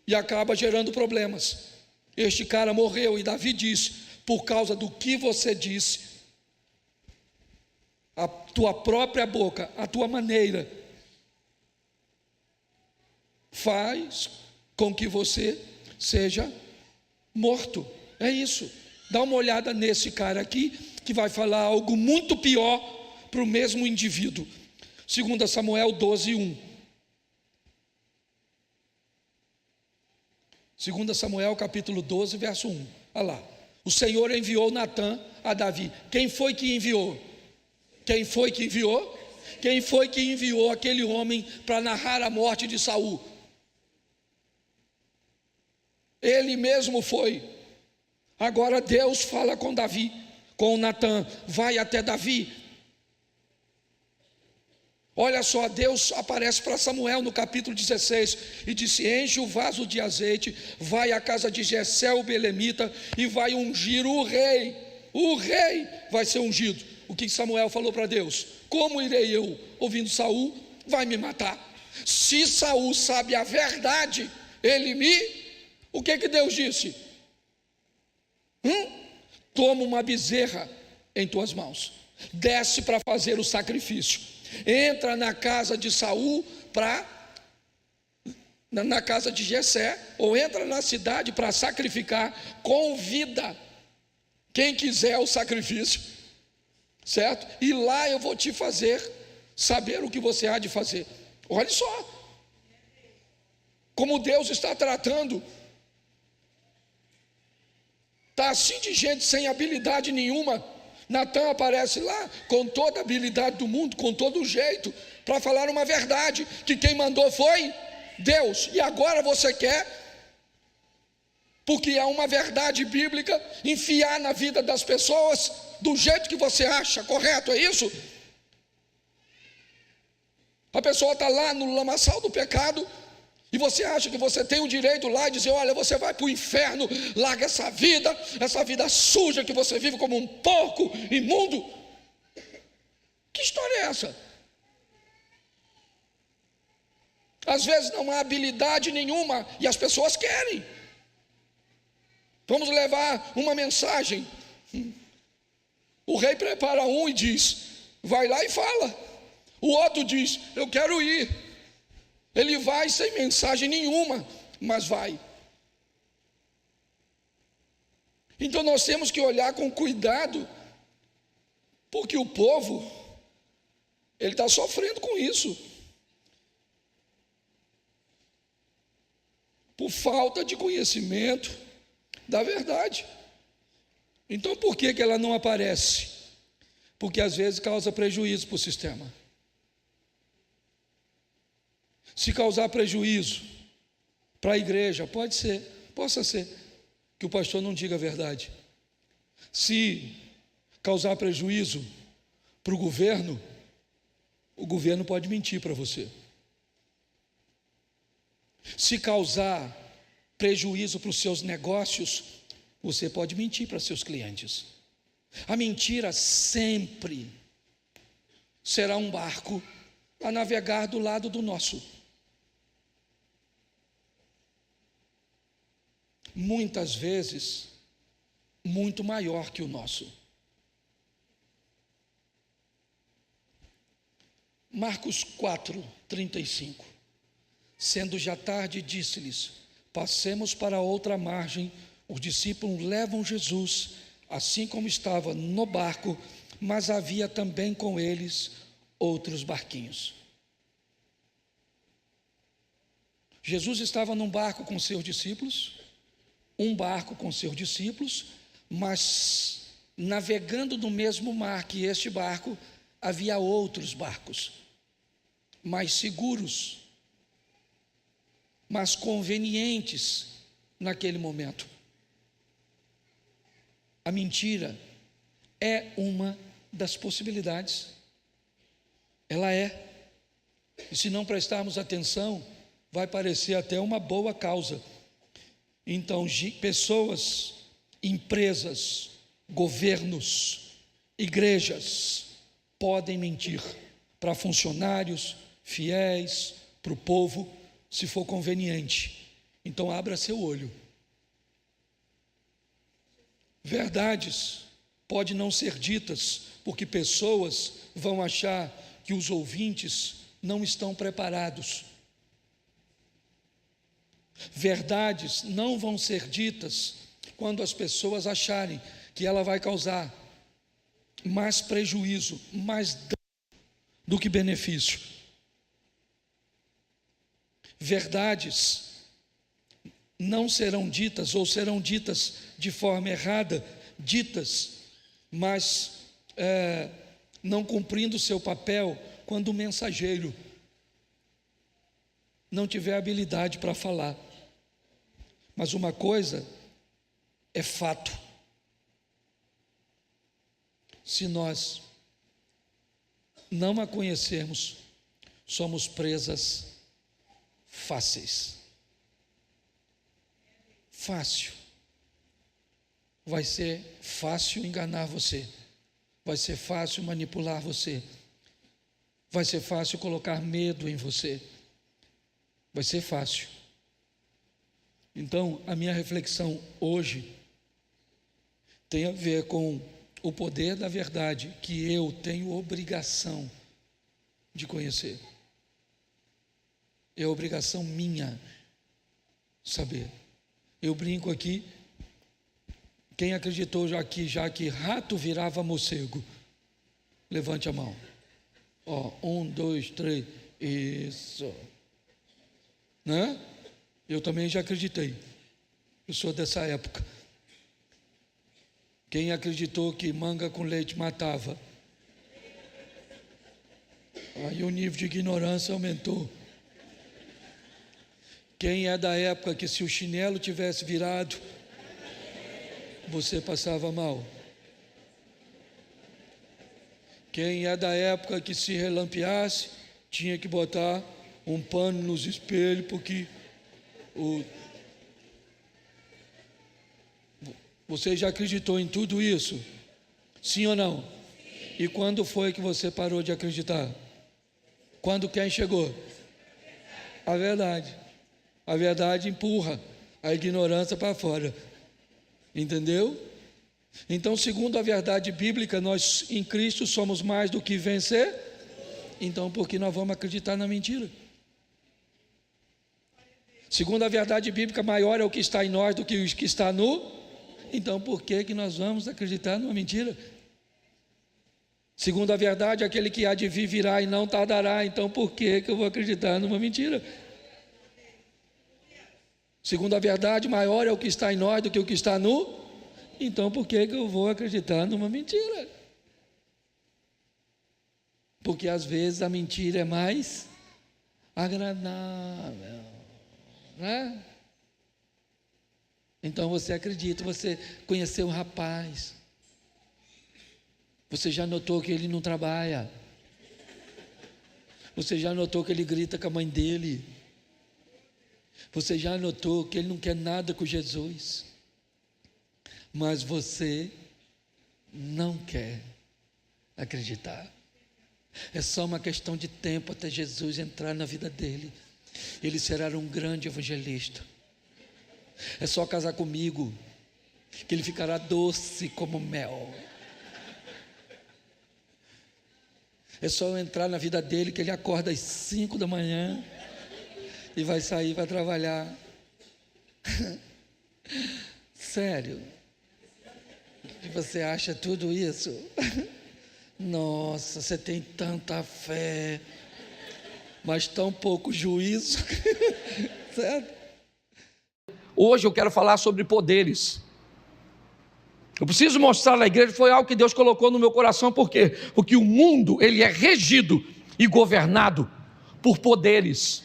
e acaba gerando problemas. Este cara morreu, e Davi disse: por causa do que você disse, a tua própria boca, a tua maneira, faz com que você seja morto. É isso. Dá uma olhada nesse cara aqui, que vai falar algo muito pior para o mesmo indivíduo. 2 Samuel 12, 1. 2 Samuel capítulo 12, verso 1. Olha lá. O Senhor enviou Natã a Davi. Quem foi que enviou? Quem foi que enviou? Quem foi que enviou aquele homem para narrar a morte de Saul? Ele mesmo foi. Agora Deus fala com Davi, com Natã: vai até Davi. Olha só, Deus aparece para Samuel no capítulo 16 e disse: enche o vaso de azeite, vai à casa de Jessé o belemita e vai ungir o rei. O rei vai ser ungido. O que Samuel falou para Deus? Como irei eu, ouvindo Saul, vai me matar? Se Saul sabe a verdade, ele me... O que Deus disse? Toma uma bezerra em tuas mãos, desce para fazer o sacrifício, entra na casa de Saul, na casa de Jessé, ou entra na cidade para sacrificar, convida quem quiser o sacrifício, certo? E lá eu vou te fazer saber o que você há de fazer. Olha só como Deus está tratando. Está assim de gente sem habilidade nenhuma. Natã aparece lá com toda a habilidade do mundo, com todo o jeito, para falar uma verdade, que quem mandou foi Deus. E agora você quer, porque é uma verdade bíblica, enfiar na vida das pessoas do jeito que você acha correto, é isso? A pessoa está lá no lamaçal do pecado, e você acha que você tem o direito lá de dizer: olha, você vai para o inferno, larga essa vida suja que você vive como um porco imundo. Que história é essa? Às vezes não há habilidade nenhuma e as pessoas querem. Vamos levar uma mensagem. O rei prepara um e diz: vai lá e fala. O outro diz: eu quero ir. Ele vai sem mensagem nenhuma, mas vai. Então nós temos que olhar com cuidado, porque o povo, ele está sofrendo com isso, por falta de conhecimento da verdade. Então por que ela não aparece? Porque às vezes causa prejuízo para o sistema. Se causar prejuízo para a igreja, possa ser que o pastor não diga a verdade. Se causar prejuízo para o governo pode mentir para você. Se causar prejuízo para os seus negócios, você pode mentir para seus clientes. A mentira sempre será um barco a navegar do lado do nosso. muitas vezes muito maior que o nosso. Marcos 4:35. Sendo já tarde, disse-lhes: passemos para outra margem. Os discípulos levam Jesus, assim como estava no barco, mas havia também com eles outros barquinhos. Jesus estava num barco com seus discípulos, um barco com seus discípulos, mas navegando no mesmo mar que este barco, havia outros barcos, mais seguros, mas convenientes naquele momento. A mentira é uma das possibilidades. Ela é. E se não prestarmos atenção, vai parecer até uma boa causa. Então, pessoas, empresas, governos, igrejas podem mentir para funcionários, fiéis, para o povo, se for conveniente. Então, abra seu olho. Verdades podem não ser ditas, porque pessoas vão achar que os ouvintes não estão preparados. Verdades não vão ser ditas quando as pessoas acharem que ela vai causar mais prejuízo, mais dano do que benefício. Verdades não serão ditas ou serão ditas de forma errada, mas não cumprindo o seu papel quando o mensageiro não tiver habilidade para falar. Mas uma coisa é fato: se nós não a conhecermos, somos presas fáceis. Fácil. Vai ser fácil enganar você. Vai ser fácil manipular você. Vai ser fácil colocar medo em você. Vai ser fácil. Então, a minha reflexão hoje tem a ver com o poder da verdade que eu tenho obrigação de conhecer. É obrigação minha saber. Eu brinco aqui, quem acreditou já que rato virava morcego? Levante a mão. 1, 2, 3, isso. Né? Eu também já acreditei. Eu sou dessa época. Quem acreditou que manga com leite matava? Aí o nível de ignorância aumentou. Quem é da época que se o chinelo tivesse virado, você passava mal? Quem é da época que se relampeasse, tinha que botar um pano nos espelhos, porque você já acreditou em tudo isso? Sim ou não? E quando foi que você parou de acreditar? Quando quem chegou? A verdade. A verdade empurra a ignorância para fora. Entendeu? Então, segundo a verdade bíblica, nós em Cristo somos mais do que vencer. Então, por que nós vamos acreditar na mentira? Segundo a verdade bíblica, maior é o que está em nós do que o que está no. Então, por que nós vamos acreditar numa mentira? Segundo a verdade, aquele que há de vir virá e não tardará. Então, por que eu vou acreditar numa mentira? Segundo a verdade, maior é o que está em nós do que o que está no. Então, por que eu vou acreditar numa mentira? Porque às vezes a mentira é mais agradável, né? Então você acredita, você conheceu o rapaz, você já notou que ele não trabalha, você já notou que ele grita com a mãe dele, você já notou que ele não quer nada com Jesus, mas você não quer acreditar. É só uma questão de tempo até Jesus entrar na vida dele. Ele será um grande evangelista. É só casar comigo, que ele ficará doce como mel. É só eu entrar na vida dele, que ele acorda às 5 da manhã e vai sair para trabalhar. Sério? E você acha tudo isso? Nossa, você tem tanta fé, mas tão pouco juízo. Certo? Hoje eu quero falar sobre poderes. Eu preciso mostrar na igreja, foi algo que Deus colocou no meu coração, por quê? Porque o mundo, ele é regido e governado por poderes.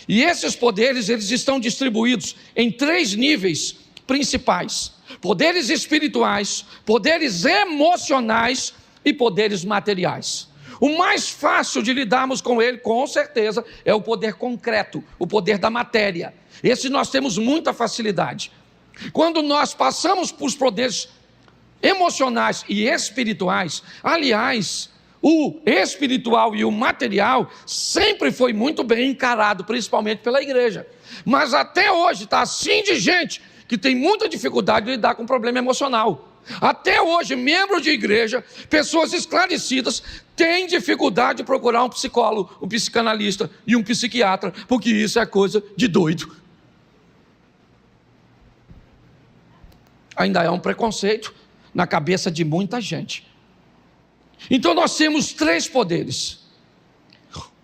E esses poderes, eles estão distribuídos em 3 níveis principais: poderes espirituais, poderes emocionais e poderes materiais. O mais fácil de lidarmos com ele, com certeza, é o poder concreto, o poder da matéria. Esse nós temos muita facilidade. Quando nós passamos por poderes emocionais e espirituais, aliás, o espiritual e o material sempre foi muito bem encarado, principalmente pela igreja. Mas até hoje está assim de gente que tem muita dificuldade de lidar com problema emocional. Até hoje, membros de igreja, pessoas esclarecidas, têm dificuldade de procurar um psicólogo, um psicanalista e um psiquiatra, porque isso é coisa de doido. Ainda é um preconceito na cabeça de muita gente. Então nós temos 3 poderes: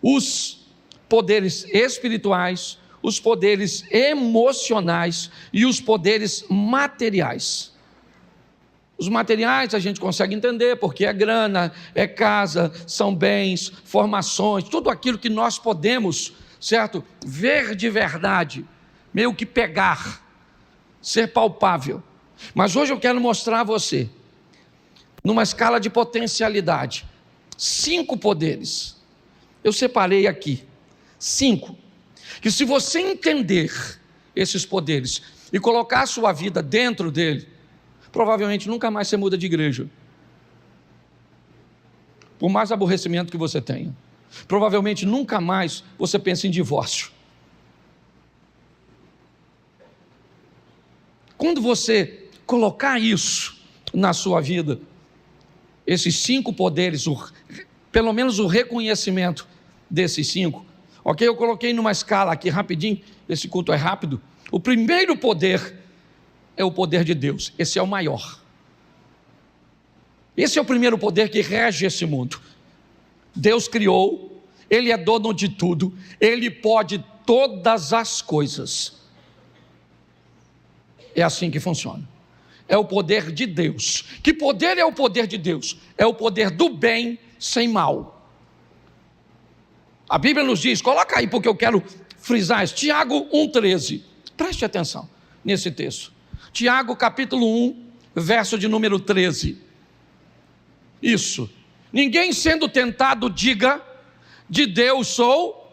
os poderes espirituais, os poderes emocionais e os poderes materiais. Os materiais a gente consegue entender, porque é grana, é casa, são bens, formações, tudo aquilo que nós podemos, certo, ver de verdade, meio que pegar, ser palpável. Mas hoje eu quero mostrar a você, numa escala de potencialidade, 5 poderes. Eu separei aqui 5, que se você entender esses poderes e colocar a sua vida dentro dele, provavelmente nunca mais você muda de igreja. Por mais aborrecimento que você tenha, provavelmente nunca mais você pensa em divórcio. Quando você colocar isso na sua vida, esses 5 poderes, pelo menos o reconhecimento desses 5, ok? Eu coloquei numa escala aqui rapidinho, esse culto é rápido. O primeiro poder é o poder de Deus, esse é o maior. Esse é o primeiro poder que rege esse mundo. Deus criou, Ele é dono de tudo, Ele pode todas as coisas. É assim que funciona. É o poder de Deus. Que poder é o poder de Deus? É o poder do bem sem mal. A Bíblia nos diz, coloca aí porque eu quero frisar isso, Tiago 1,13. Preste atenção nesse texto. Tiago capítulo 1, verso de número 13. Isso. Ninguém sendo tentado diga, de Deus sou,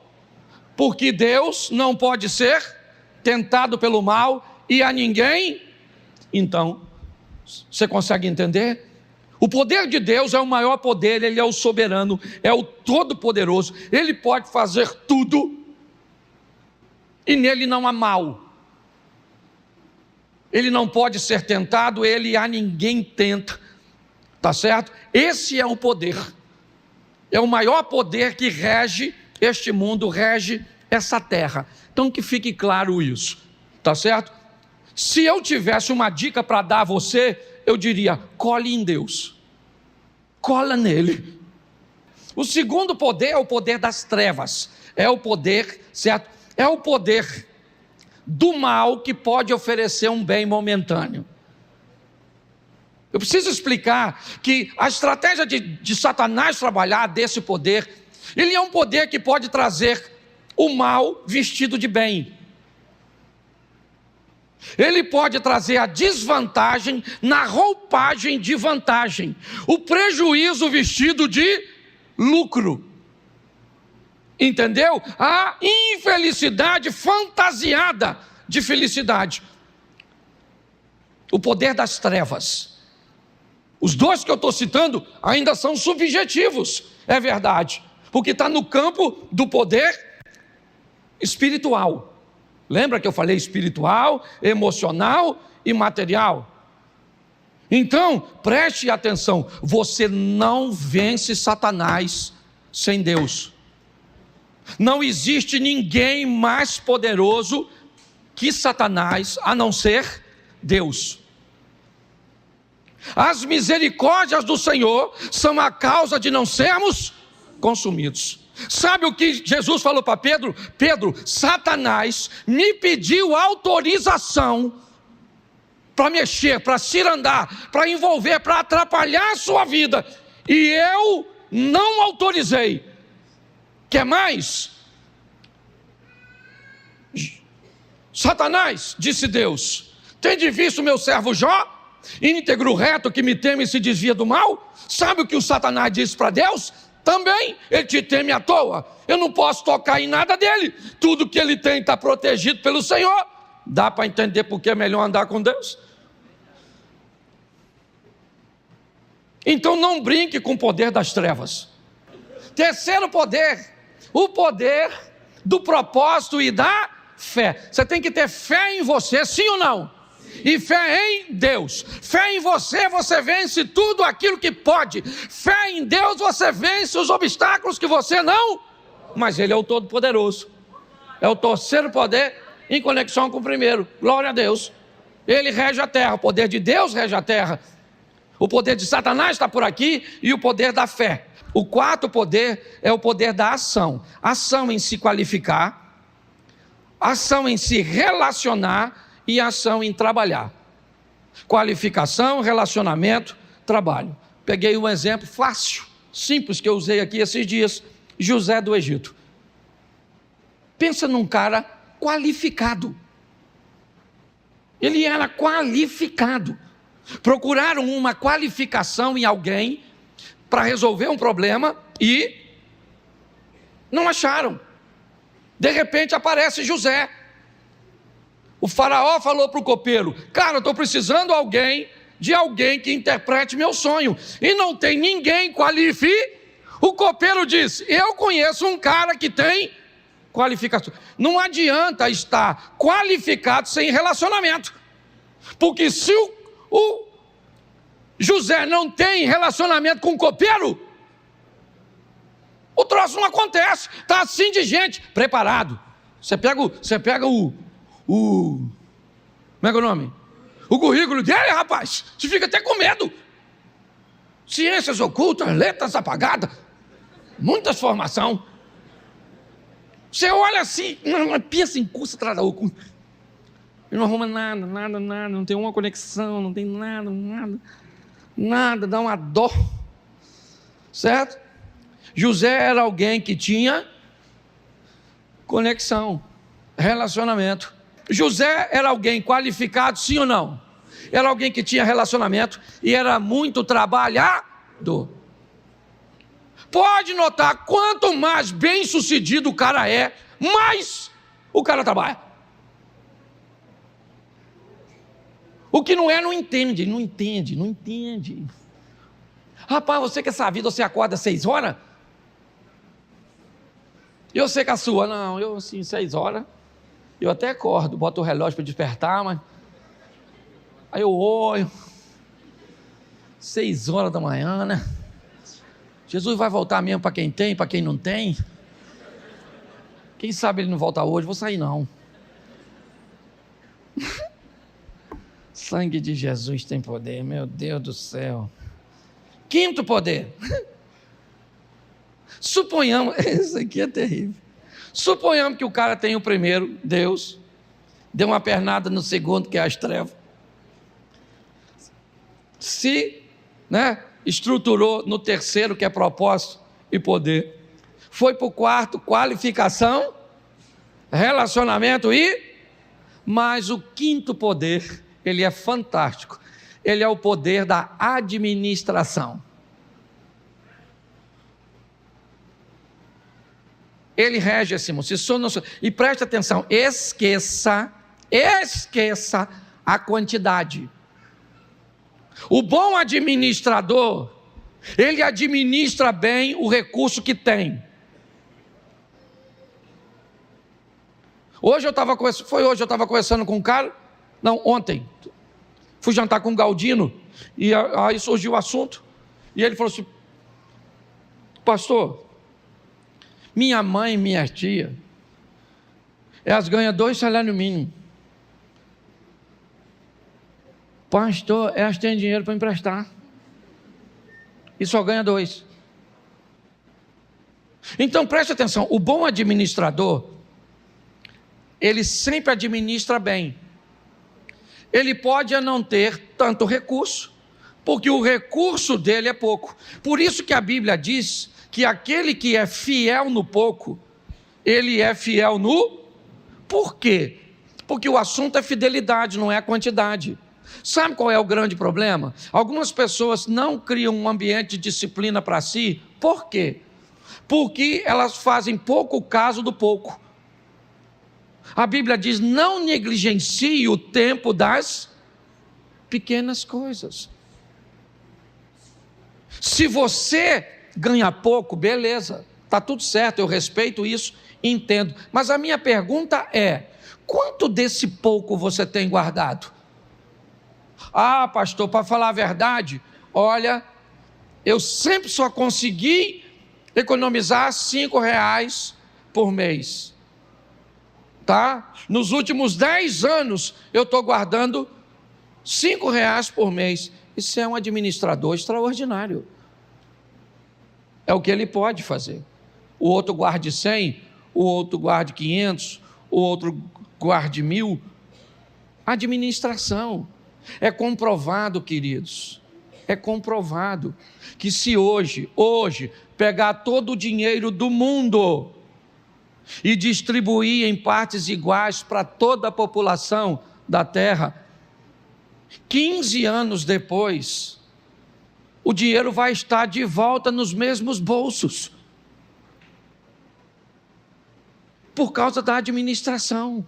porque Deus não pode ser tentado pelo mal e a ninguém. Então, você consegue entender? O poder de Deus é o maior poder, Ele é o soberano, é o todo-poderoso, Ele pode fazer tudo e nele não há mal. Ele não pode ser tentado, Ele a ninguém tenta, tá certo? Esse é o poder, é o maior poder que rege este mundo, rege essa terra. Então que fique claro isso, tá certo? Se eu tivesse uma dica para dar a você, eu diria, cole em Deus, cola nele. O segundo poder é o poder das trevas, é o poder, certo? É o poder do mal que pode oferecer um bem momentâneo. Eu preciso explicar que a estratégia de Satanás trabalhar desse poder, ele é um poder que pode trazer o mal vestido de bem. Ele pode trazer a desvantagem na roupagem de vantagem, o prejuízo vestido de lucro, entendeu? A infelicidade fantasiada de felicidade. O poder das trevas. Os 2 que eu estou citando ainda são subjetivos, é verdade, porque está no campo do poder espiritual. Lembra que eu falei espiritual, emocional e material? Então, preste atenção, você não vence Satanás sem Deus. Não existe ninguém mais poderoso que Satanás, a não ser Deus. As misericórdias do Senhor são a causa de não sermos consumidos. Sabe o que Jesus falou para Pedro? Pedro, Satanás me pediu autorização para mexer, para cirandar, para envolver, para atrapalhar a sua vida, e eu não autorizei. Quer mais? Satanás, disse Deus, tende visto meu servo Jó, íntegro, reto, que me teme e se desvia do mal? Sabe o que o Satanás disse para Deus? Também, ele te teme à toa, eu não posso tocar em nada dele, tudo que ele tem está protegido pelo Senhor. Dá para entender porque é melhor andar com Deus? Então não brinque com o poder das trevas. Terceiro poder, o poder do propósito e da fé. Você tem que ter fé em você, sim ou não? E fé em Deus. Fé em você, você vence tudo aquilo que pode. Fé em Deus, você vence os obstáculos que você não. Mas Ele é o Todo-Poderoso. É o terceiro poder em conexão com o primeiro. Glória a Deus. Ele rege a terra, o poder de Deus rege a terra. O poder de Satanás está por aqui e o poder da fé. O quarto poder é o poder da ação. Ação em se qualificar, ação em se relacionar e ação em trabalhar. Qualificação, relacionamento, trabalho. Peguei um exemplo fácil, simples, que eu usei aqui esses dias. José do Egito. Pensa num cara qualificado. Ele era qualificado. Procuraram uma qualificação em alguém para resolver um problema e não acharam. De repente aparece José. O faraó falou para o copeiro: cara, eu estou precisando de alguém que interprete meu sonho, e não tem ninguém qualificado. O copeiro disse: eu conheço um cara que tem qualificação. Não adianta estar qualificado sem relacionamento, porque se o José não tem relacionamento com o copeiro, o troço não acontece. Está assim de gente preparado. Você pega o como é que é o nome? O currículo dele, rapaz, você fica até com medo. Ciências ocultas, letras apagadas, muitas formação. Você olha assim, pensa em curso atrás da outra. E não arruma nada, não tem uma conexão, não tem nada, dá uma dó. Certo? José era alguém que tinha conexão, relacionamento. José era alguém qualificado, sim ou não? Era alguém que tinha relacionamento e era muito trabalhador. Pode notar, quanto mais bem sucedido o cara é, mais o cara trabalha. O que não é, não entende. Rapaz, você que essa vida, você acorda 6 horas? Eu sei que a sua, não, eu assim, 6 horas, eu até acordo, boto o relógio para despertar, mas aí eu olho, 6 horas da manhã, né? Jesus vai voltar mesmo para quem tem, para quem não tem? Quem sabe ele não volta hoje, vou sair não. Sangue de Jesus tem poder, meu Deus do céu. Quinto poder. Suponhamos, isso aqui é terrível. Suponhamos que o cara tem o primeiro, Deus, deu uma pernada no segundo, que é as trevas. Se, estruturou no terceiro, que é propósito e poder. Foi para o quarto, qualificação, relacionamento mas o quinto poder, ele é fantástico. Ele é o poder da administração. Ele rege esse mundo. E preste atenção, esqueça a quantidade. O bom administrador, ele administra bem o recurso que tem. Hoje eu estava conversando com um cara, não, ontem, fui jantar com o Galdino, e aí surgiu o assunto, e ele falou assim: pastor, minha mãe e minha tia, elas ganham 2 salários mínimos. Pastor, elas têm dinheiro para emprestar, e só ganha 2. Então preste atenção, o bom administrador, ele sempre administra bem. Ele pode não ter tanto recurso, porque o recurso dele é pouco. Por isso que a Bíblia diz que aquele que é fiel no pouco, ele é fiel no... Por quê? Porque o assunto é fidelidade, não é a quantidade. Sabe qual é o grande problema? Algumas pessoas não criam um ambiente de disciplina para si. Por quê? Porque elas fazem pouco caso do pouco. A Bíblia diz: não negligencie o tempo das pequenas coisas. Se você ganha pouco, beleza, está tudo certo, eu respeito isso, entendo. Mas a minha pergunta é: quanto desse pouco você tem guardado? Ah, pastor, para falar a verdade, olha, eu sempre só consegui economizar R$5 por mês. Tá? Nos últimos 10 anos, eu estou guardando R$5 por mês. Isso é um administrador extraordinário. É o que ele pode fazer. O outro guarde 100, o outro guarde 500, o outro guarde 1000. Administração. É comprovado, queridos, é comprovado que se hoje, pegar todo o dinheiro do mundo e distribuir em partes iguais para toda a população da terra, 15 anos depois, o dinheiro vai estar de volta nos mesmos bolsos, por causa da administração.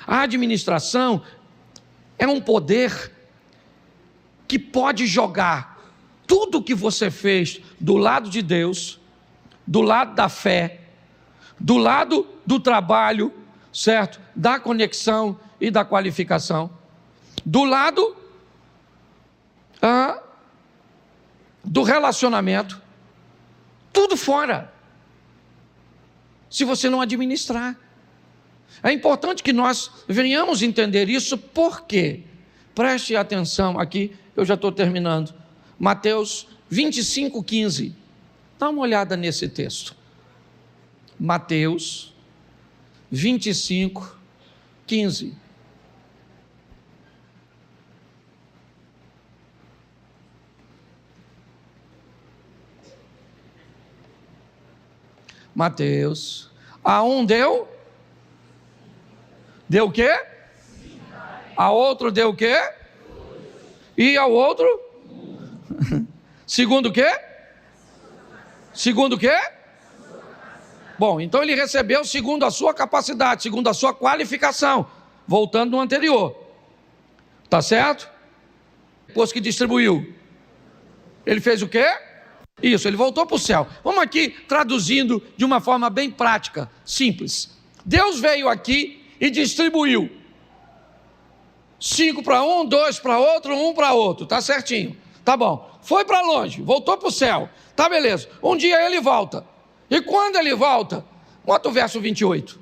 A administração é um poder que pode jogar tudo o que você fez do lado de Deus, do lado da fé, do lado do trabalho, certo? Da conexão e da qualificação, do lado do relacionamento, tudo fora, se você não administrar. É importante que nós venhamos entender isso, porque, preste atenção aqui, eu já estou terminando, Mateus 25:15, dá uma olhada nesse texto, Mateus 25:15. Mateus, a um deu o quê? A outro deu o quê? E ao outro? Segundo o quê? Segundo o quê? Bom, então ele recebeu segundo a sua capacidade, segundo a sua qualificação, voltando no anterior. Tá certo? Depois que distribuiu, ele fez o quê? Isso, ele voltou para o céu. Vamos aqui traduzindo de uma forma bem prática, simples. Deus veio aqui e distribuiu 5 para um, 2 para outro, 1 para outro, tá certinho, tá bom, foi para longe, voltou para o céu, tá beleza, um dia ele volta, e quando ele volta, bota o verso 28,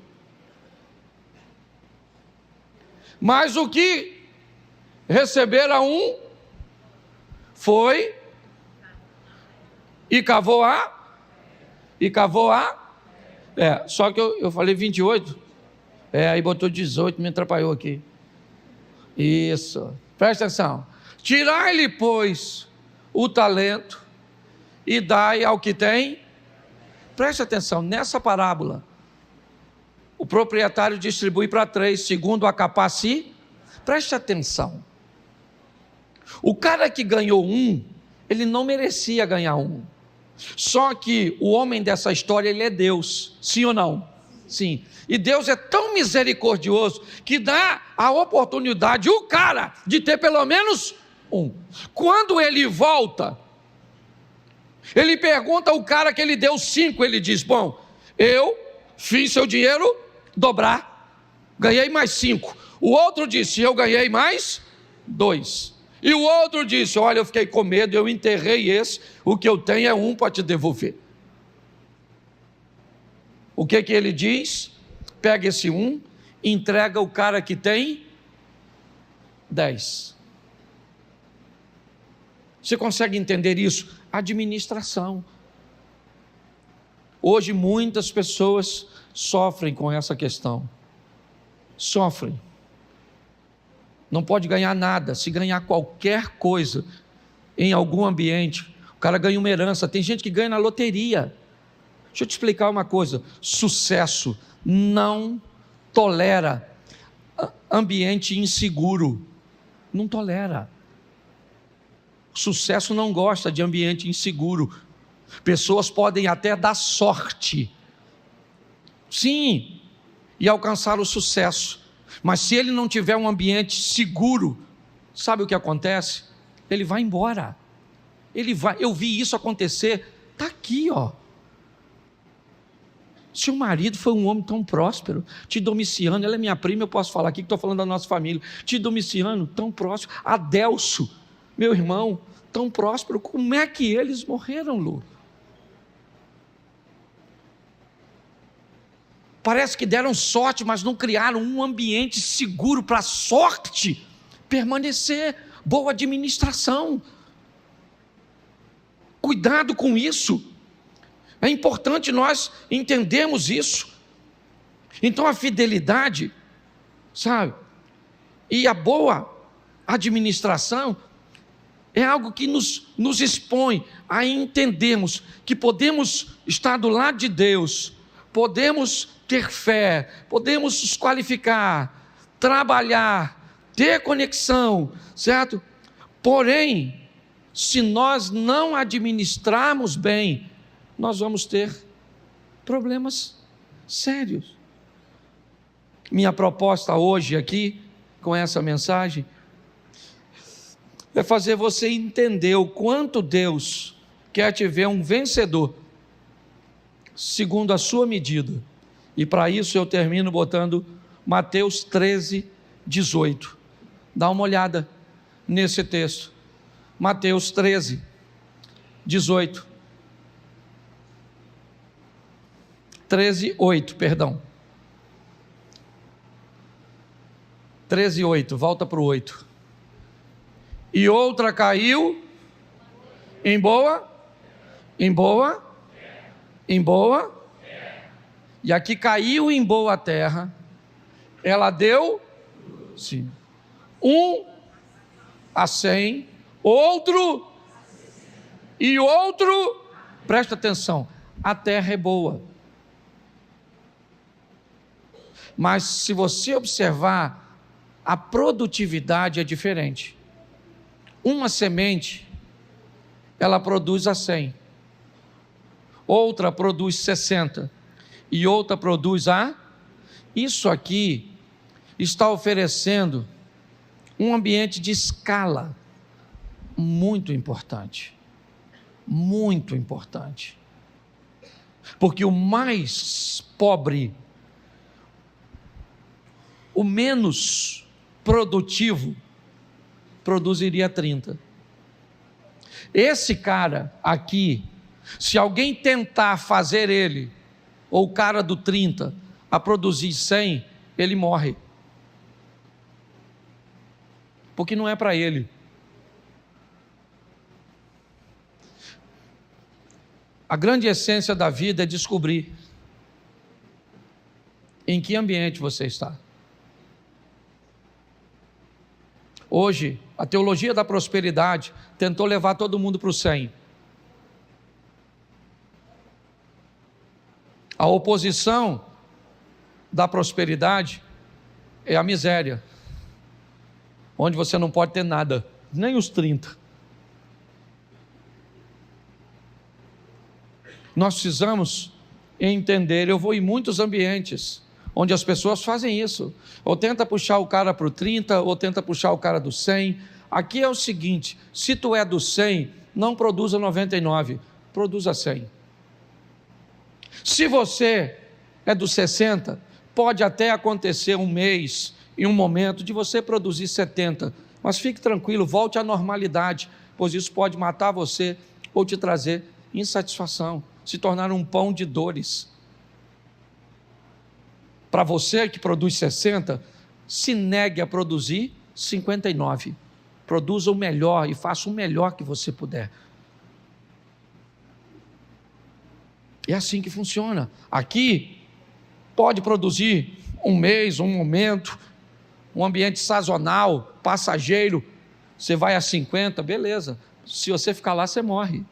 mas o que recebera um, foi, e cavou só que eu falei 28, aí botou 18, me atrapalhou aqui. Isso, presta atenção. Tirai-lhe, pois, o talento e dai ao que tem. Presta atenção, nessa parábola, o proprietário distribui para 3, segundo a capacidade. Preste atenção. O cara que ganhou 1, ele não merecia ganhar 1. Só que o homem dessa história, ele é Deus, sim ou não? Sim. E Deus é tão misericordioso que dá a oportunidade, o cara, de ter pelo menos 1. Quando ele volta, ele pergunta ao cara que ele deu 5, ele diz: bom, eu fiz seu dinheiro dobrar, ganhei mais 5. O outro disse, eu ganhei mais 2. E o outro disse, olha, eu fiquei com medo, eu enterrei esse, o que eu tenho é 1 para te devolver. O que ele diz? Pega esse 1, entrega o cara que tem 10. Você consegue entender isso? Administração. Hoje muitas pessoas sofrem com essa questão. Sofrem. Não pode ganhar nada. Se ganhar qualquer coisa em algum ambiente, o cara ganha uma herança. Tem gente que ganha na loteria. Deixa eu te explicar uma coisa. Sucesso não tolera ambiente inseguro. Não tolera. Sucesso não gosta de ambiente inseguro. Pessoas podem até dar sorte, sim, e alcançar o sucesso. Mas se ele não tiver um ambiente seguro, sabe o que acontece? Ele vai embora. Eu vi isso acontecer, está aqui, ó. Se o marido foi um homem tão próspero, Domiciano, ela é minha prima, eu posso falar aqui que estou falando da nossa família, Domiciano, tão próspero, Adelso, meu irmão, tão próspero, como é que eles morreram, Lu? Parece que deram sorte, mas não criaram um ambiente seguro para a sorte permanecer. Boa administração. Cuidado com isso. É importante nós entendermos isso. Então a fidelidade, sabe, e a boa administração é algo que nos expõe a entendermos que podemos estar do lado de Deus, podemos ter fé, podemos nos qualificar, trabalhar, ter conexão, certo? Porém, se nós não administrarmos bem, nós vamos ter problemas sérios. Minha proposta hoje aqui, com essa mensagem, é fazer você entender o quanto Deus quer te ver um vencedor, segundo a sua medida. E para isso eu termino botando Mateus 13, 18. Dá uma olhada nesse texto. Mateus 13, 18. 13, 8, perdão. 13, 8, volta para o 8. E outra caiu em boa, e aqui caiu em boa terra, ela deu, sim, 1 a 100, outro, e outro, presta atenção, a terra é boa. Mas se você observar, a produtividade é diferente. Uma semente, ela produz a 100, outra produz 60, e outra produz a... Isso aqui está oferecendo um ambiente de escala muito importante. Muito importante. Porque o mais pobre, o menos produtivo, produziria 30. Esse cara aqui, se alguém tentar fazer ele, ou o cara do 30, a produzir 100, ele morre. Porque não é para ele. A grande essência da vida é descobrir em que ambiente você está. Hoje, a teologia da prosperidade tentou levar todo mundo para o 100. A oposição da prosperidade é a miséria, onde você não pode ter nada, nem os 30. Nós precisamos entender, eu vou em muitos ambientes onde as pessoas fazem isso, ou tenta puxar o cara para o 30, ou tenta puxar o cara do 100. Aqui é o seguinte, se tu é do 100, não produza 99, produza 100. Se você é do 60, Pode até acontecer um mês, em um momento, de você produzir 70, mas fique tranquilo, volte à normalidade, pois isso pode matar você ou te trazer insatisfação, se tornar um pão de dores. Para você que produz 60, se negue a produzir 59. Produza o melhor e faça o melhor que você puder. É assim que funciona. Aqui, pode produzir um mês, um momento, um ambiente sazonal, passageiro. Você vai a 50, beleza. Se você ficar lá, você morre.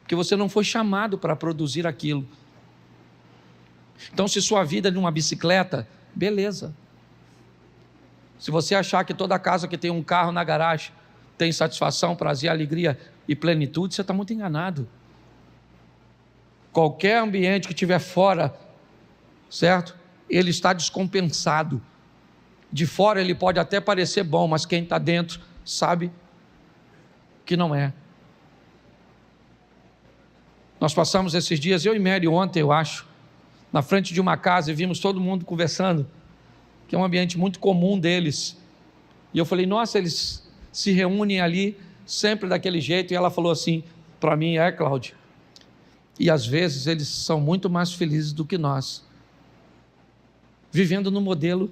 Porque você não foi chamado para produzir aquilo. Então, se sua vida é numa bicicleta, beleza. Se você achar que toda casa que tem um carro na garagem tem satisfação, prazer, alegria e plenitude, você está muito enganado. Qualquer ambiente que estiver fora, certo? Ele está descompensado. De fora ele pode até parecer bom, mas quem está dentro sabe que não é. Nós passamos esses dias, eu e Mary ontem, eu acho, na frente de uma casa e vimos todo mundo conversando, que é um ambiente muito comum deles. E eu falei, nossa, eles se reúnem ali sempre daquele jeito. E ela falou assim para mim, Cláudia, e às vezes eles são muito mais felizes do que nós, vivendo no modelo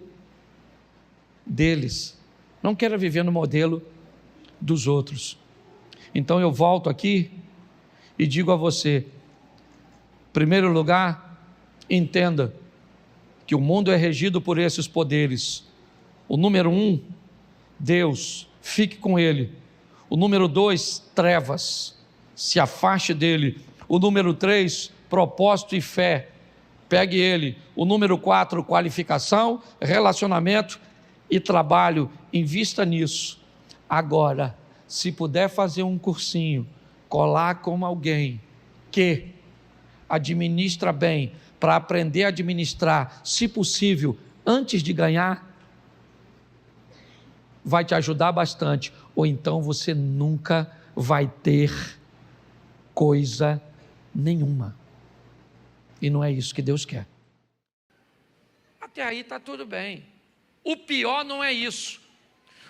deles. Não quero viver no modelo dos outros. Então eu volto aqui e digo a você, em primeiro lugar, entenda que o mundo é regido por esses poderes. O número 1, Deus, fique com Ele. O número 2, trevas, se afaste dele. O número 3, propósito e fé, pegue ele. O número 4, qualificação, relacionamento e trabalho, invista nisso. Agora, se puder fazer um cursinho, colar com alguém que administra bem, para aprender a administrar, se possível, antes de ganhar, vai te ajudar bastante, ou então você nunca vai ter coisa nenhuma. E não é isso que Deus quer. Até aí está tudo bem. O pior não é isso.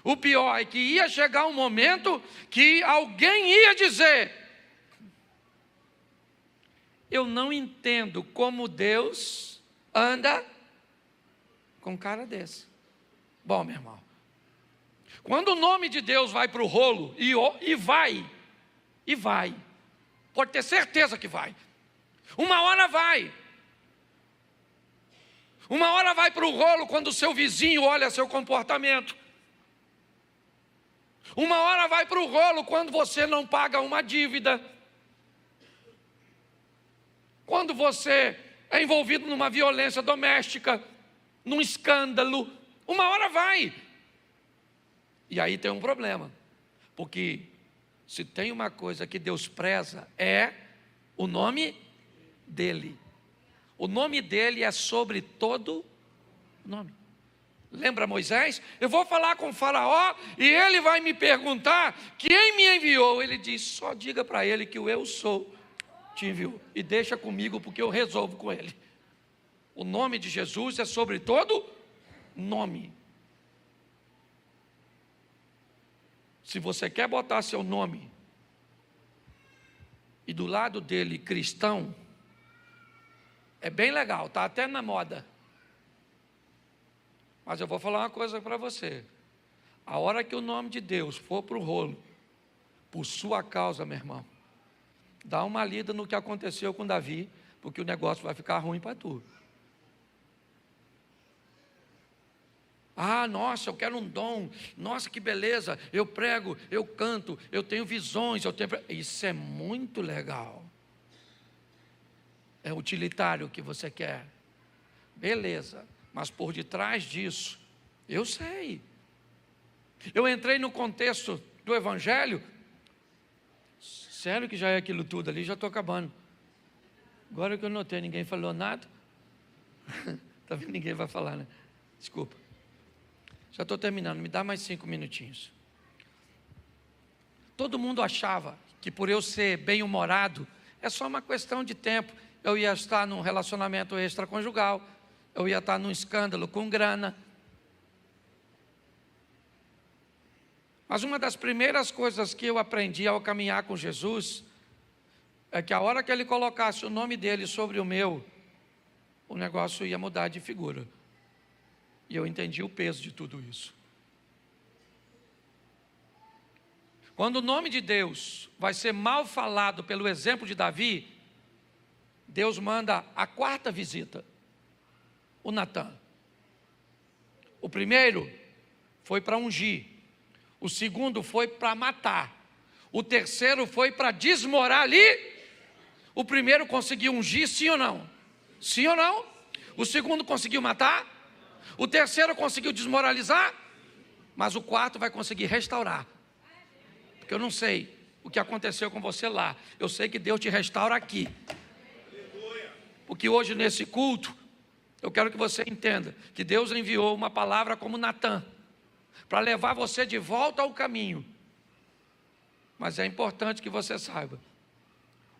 O pior é que ia chegar um momento que alguém ia dizer: eu não entendo como Deus anda com um cara desse. Bom, meu irmão, quando o nome de Deus vai para o rolo, e vai, pode ter certeza que vai. Uma hora vai para o rolo quando o seu vizinho olha seu comportamento. Uma hora vai para o rolo quando você não paga uma dívida. Quando você é envolvido numa violência doméstica, num escândalo, uma hora vai. E aí tem um problema, porque se tem uma coisa que Deus preza, é o nome dele. O nome dele é sobre todo nome. Lembra Moisés? Eu vou falar com o faraó e ele vai me perguntar quem me enviou. Ele diz, só diga para ele que o eu sou te enviou, e deixa comigo porque eu resolvo com ele. O nome de Jesus é sobre todo nome. Se você quer botar seu nome e do lado dele cristão, é bem legal, está até na moda. Mas eu vou falar uma coisa para você. A hora que o nome de Deus for para o rolo, por sua causa, meu irmão, dá uma lida no que aconteceu com Davi, porque o negócio vai ficar ruim para tu. Ah, nossa, eu quero um dom. Nossa, que beleza. Eu prego, eu canto, eu tenho visões, Isso é muito legal. É utilitário o que você quer. Beleza. Mas por detrás disso, eu sei. Eu entrei no contexto do Evangelho. Sério que já é aquilo tudo ali, já estou acabando. Agora que eu notei, ninguém falou nada. Está vendo? Ninguém vai falar, né? Desculpa. Já estou terminando, me dá mais 5 minutinhos. Todo mundo achava que por eu ser bem-humorado, é só uma questão de tempo. Eu ia estar num relacionamento extraconjugal. eu ia estar num escândalo com grana. Mas uma das primeiras coisas que eu aprendi ao caminhar com Jesus é que a hora que Ele colocasse o nome dele sobre o meu, o negócio ia mudar de figura. E eu entendi o peso de tudo isso. Quando o nome de Deus vai ser mal falado pelo exemplo de Davi, Deus manda a 4ª visita, o Natã. O primeiro foi para ungir, o segundo foi para matar, o terceiro foi para desmorar ali. O primeiro conseguiu ungir, sim ou não? Sim ou não? O segundo conseguiu matar, o terceiro conseguiu desmoralizar, mas o quarto vai conseguir restaurar. Porque eu não sei o que aconteceu com você lá, eu sei que Deus te restaura aqui. Porque hoje nesse culto, eu quero que você entenda que Deus enviou uma palavra como Natã, para levar você de volta ao caminho. Mas é importante que você saiba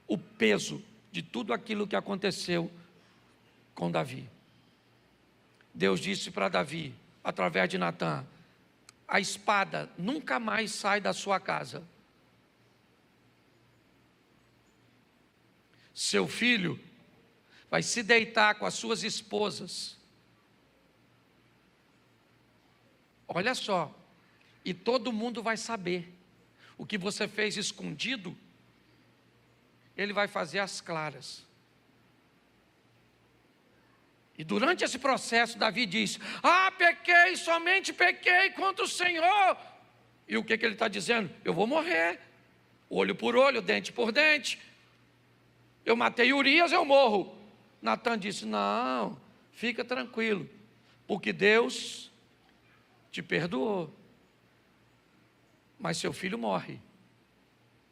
o peso de tudo aquilo que aconteceu com Davi. Deus disse para Davi, através de Natã: a espada nunca mais sai da sua casa. Seu filho vai se deitar com as suas esposas. Olha só, e todo mundo vai saber. O que você fez escondido, ele vai fazer às claras. E durante esse processo, Davi diz: pequei, somente pequei contra o Senhor. E o que ele está dizendo? Eu vou morrer, olho por olho, dente por dente. Eu matei Urias, eu morro. Natã disse: não, fica tranquilo, porque Deus te perdoou, mas seu filho morre.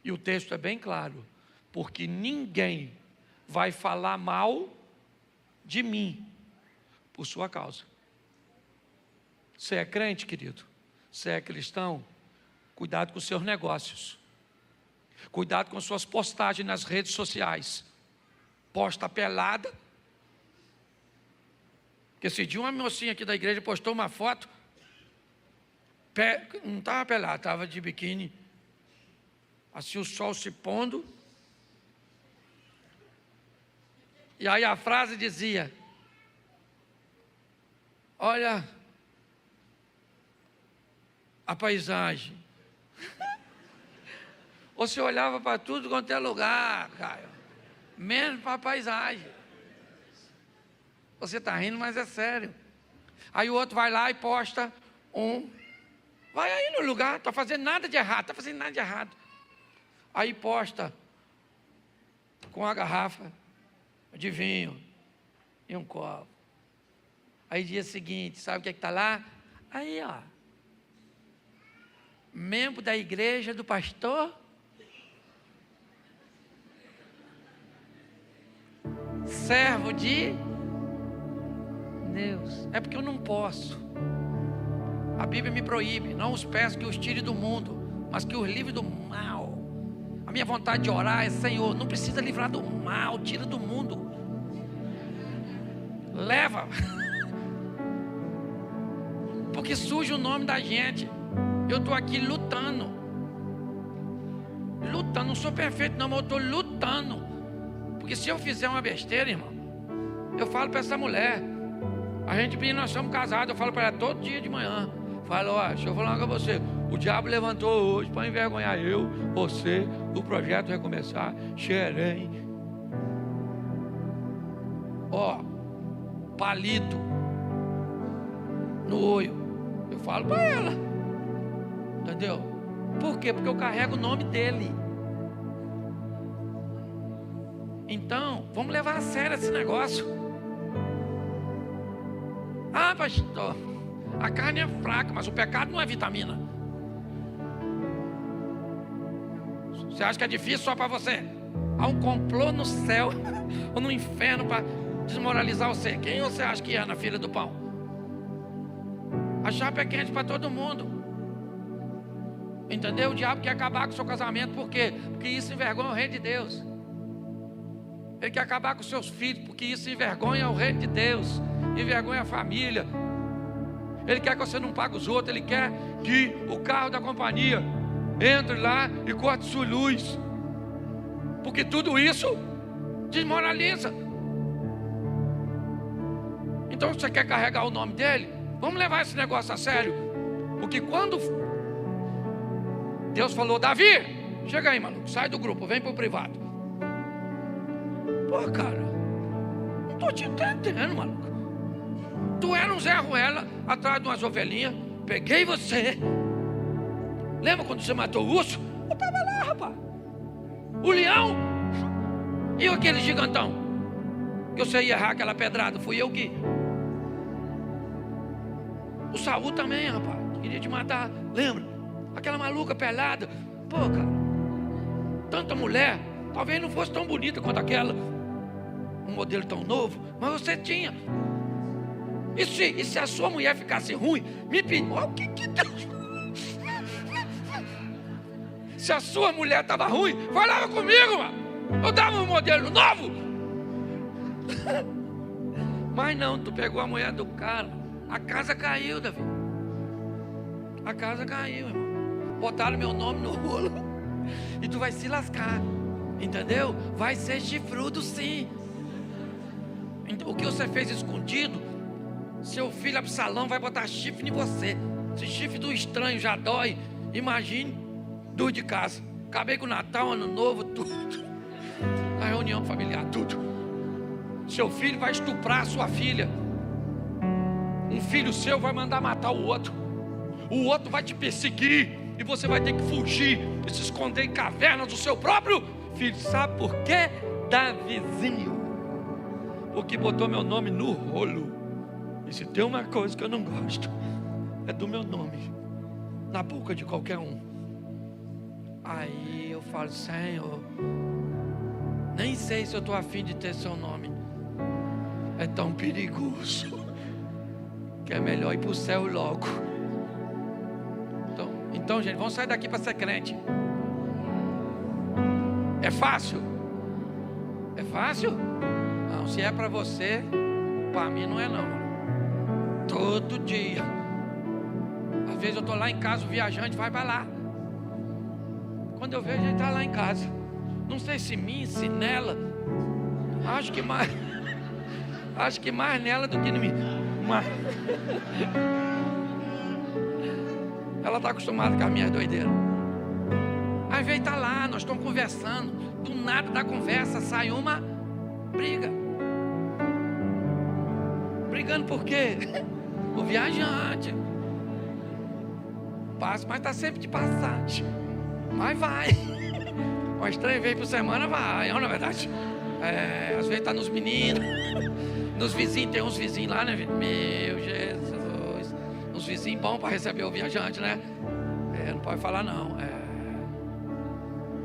E o texto é bem claro: porque ninguém vai falar mal de mim por sua causa. Você é crente, querido? Você é cristão? Cuidado com os seus negócios. Cuidado com suas postagens nas redes sociais. Posta pelada. Porque esse dia uma mocinha aqui da igreja postou uma foto, não estava pelada, estava de biquíni, assim o sol se pondo. E aí a frase dizia: olha a paisagem. Você olhava para tudo quanto é lugar, Caio, menos para a paisagem. Você está rindo, mas é sério. Aí o outro vai lá e posta vai aí no lugar, está fazendo nada de errado, Aí posta com a garrafa de vinho e um copo. Aí dia seguinte, sabe o que está lá? Aí, ó, membro da igreja do pastor, servo de Deus. É porque eu não posso. A Bíblia me proíbe: não os peço que os tire do mundo, mas que os livre do mal. A minha vontade de orar é: Senhor, não precisa livrar do mal, tira do mundo, leva. Porque suja o nome da gente. Eu estou aqui lutando, não sou perfeito não, mas eu estou lutando. Porque se eu fizer uma besteira, irmão, eu falo para essa mulher, nós somos casados, eu falo para ela todo dia de manhã, falo: deixa eu falar com você, o diabo levantou hoje para envergonhar eu, você, o projeto Recomeçar, xerém, palito no olho. Eu falo para ela, entendeu? Por quê? Porque eu carrego o nome dele. Então, vamos levar a sério esse negócio. Pastor, a carne é fraca, mas o pecado não é vitamina. Você acha que é difícil só para você? Há um complô no céu ou no inferno para desmoralizar você. Quem você acha que é na fila do pão? A chapa é quente para todo mundo. Entendeu? O diabo quer acabar com o seu casamento. Por quê? Porque isso envergonha o reino de Deus. Ele quer acabar com seus filhos, porque isso envergonha o reino de Deus. envergonha a família. Ele quer que você não pague os outros. Ele quer que o carro da companhia entre lá e corte sua luz, porque tudo isso desmoraliza. Então, se você quer carregar o nome dele, vamos levar esse negócio a sério. Porque quando Deus falou: Davi, chega aí, maluco, sai do grupo, vem pro privado. Pô, cara, não tô te entendendo, maluco. Tu era um Zé Ruela atrás de umas ovelhinhas. Peguei você. Lembra quando você matou o urso? Eu tava lá, rapaz. O leão e aquele gigantão que você ia errar aquela pedrada, fui eu que. O Saul também, rapaz, queria te matar. Lembra? Aquela maluca pelada. Pô, cara, tanta mulher, talvez não fosse tão bonita quanto aquela, um modelo tão novo, mas você tinha. E se a sua mulher ficasse ruim, me pediu, o que Deus... Se a sua mulher estava ruim, falava comigo, mano. Eu dava um modelo novo. Mas não, tu pegou a mulher do cara. A casa caiu, Davi. A casa caiu, irmão. Botaram meu nome no rolo. E tu vai se lascar. Entendeu? Vai ser chifrudo, sim. O que você fez escondido, seu filho Absalão vai botar chifre em você. Esse chifre do estranho já dói. Imagine do de casa. Acabei com o Natal, Ano Novo, tudo. A reunião familiar, tudo. Seu filho vai estuprar a sua filha. Um filho seu vai mandar matar o outro. O outro vai te perseguir. E você vai ter que fugir e se esconder em cavernas do seu próprio filho. Sabe por quê? Davizinho. Porque botou meu nome no rolo. E se tem uma coisa que eu não gosto, é do meu nome na boca de qualquer um. Aí eu falo: Senhor, nem sei se eu estou afim de ter seu nome. É tão perigoso que é melhor ir para o céu logo. Então, gente, vamos sair daqui para ser crente. É fácil? É fácil? Não, se é para você, para mim não é não. Todo dia. Às vezes eu estou lá em casa, o viajante vai para lá. Quando eu vejo, ele está lá em casa. Não sei se mim, se nela. Acho que mais nela do que em mim. Mas ela está acostumada com as minhas doideiras. Às vezes está lá, nós estamos conversando. Do nada da conversa sai uma briga. Brigando por quê? O viajante passa, mas está sempre de passagem. Mas vai. Umas 3 vezes por semana vai, não é verdade? Às vezes está nos meninos, nos vizinhos. Tem uns vizinhos lá, né? Meu Jesus. Uns vizinhos bons para receber o viajante, né? Não pode falar não.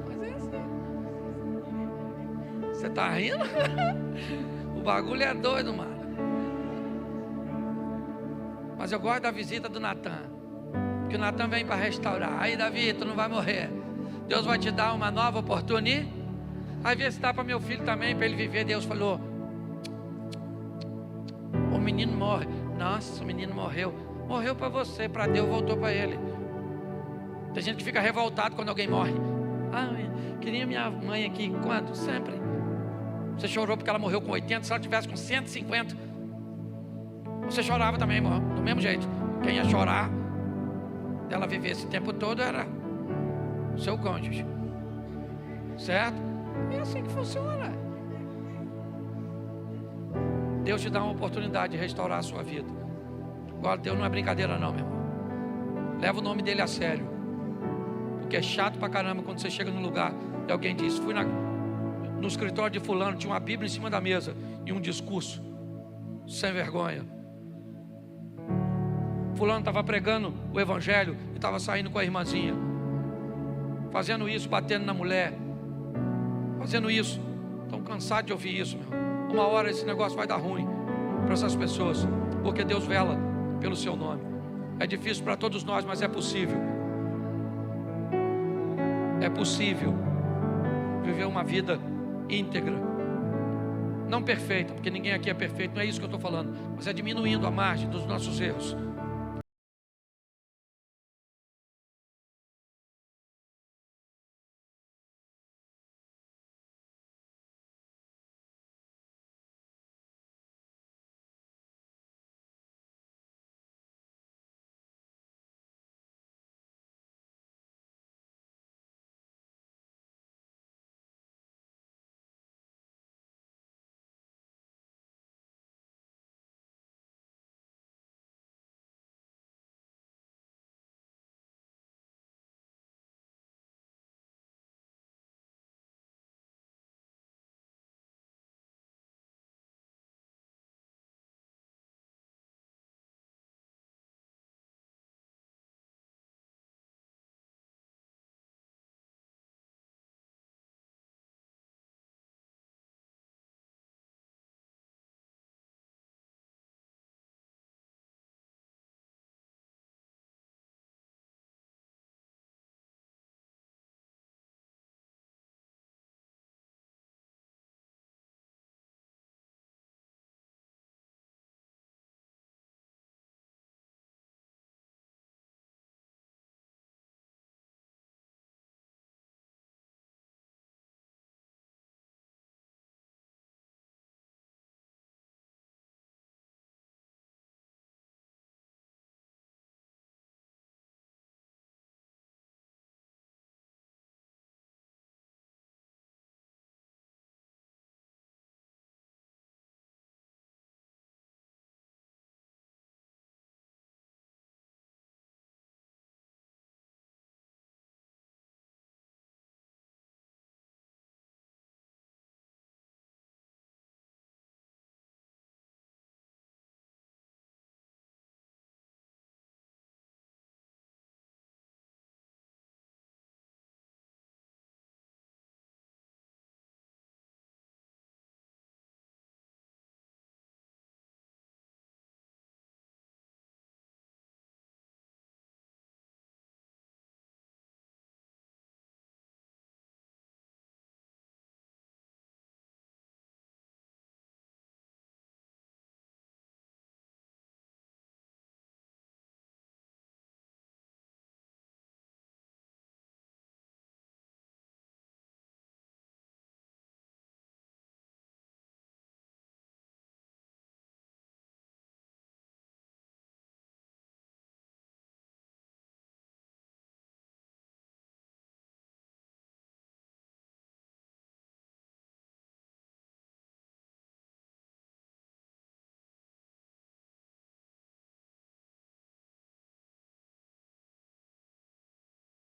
Mas é assim. Você está rindo? O bagulho é doido, mano. Mas eu gosto da visita do Natan, porque o Natan vem para restaurar. Aí, Davi, tu não vai morrer. Deus vai te dar uma nova oportunidade. Aí vê se dá para meu filho também, para ele viver. Deus falou: o menino morre. Nossa, o menino morreu. Morreu para você, para Deus voltou para ele. Tem gente que fica revoltado quando alguém morre. Queria minha mãe aqui. Quando? Sempre. Você chorou porque ela morreu com 80. Se ela tivesse com 150, você chorava também, irmão, do mesmo jeito. Quem ia chorar dela viver esse tempo todo era o seu cônjuge. Certo? É assim que funciona. Deus te dá uma oportunidade de restaurar a sua vida. Agora, Deus não é brincadeira não, meu irmão. Leva o nome dele a sério. Porque é chato pra caramba quando você chega num lugar e alguém diz: fui no escritório de fulano, tinha uma Bíblia em cima da mesa e um discurso sem vergonha. Fulano estava pregando o evangelho e estava saindo com a irmãzinha, fazendo isso, batendo na mulher, fazendo isso. Estão cansados de ouvir isso, meu. Uma hora esse negócio vai dar ruim para essas pessoas, porque Deus vela pelo seu nome. É difícil para todos nós, mas é possível. É possível viver uma vida íntegra não perfeita, porque ninguém aqui é perfeito, não é isso que eu estou falando, mas é diminuindo a margem dos nossos erros.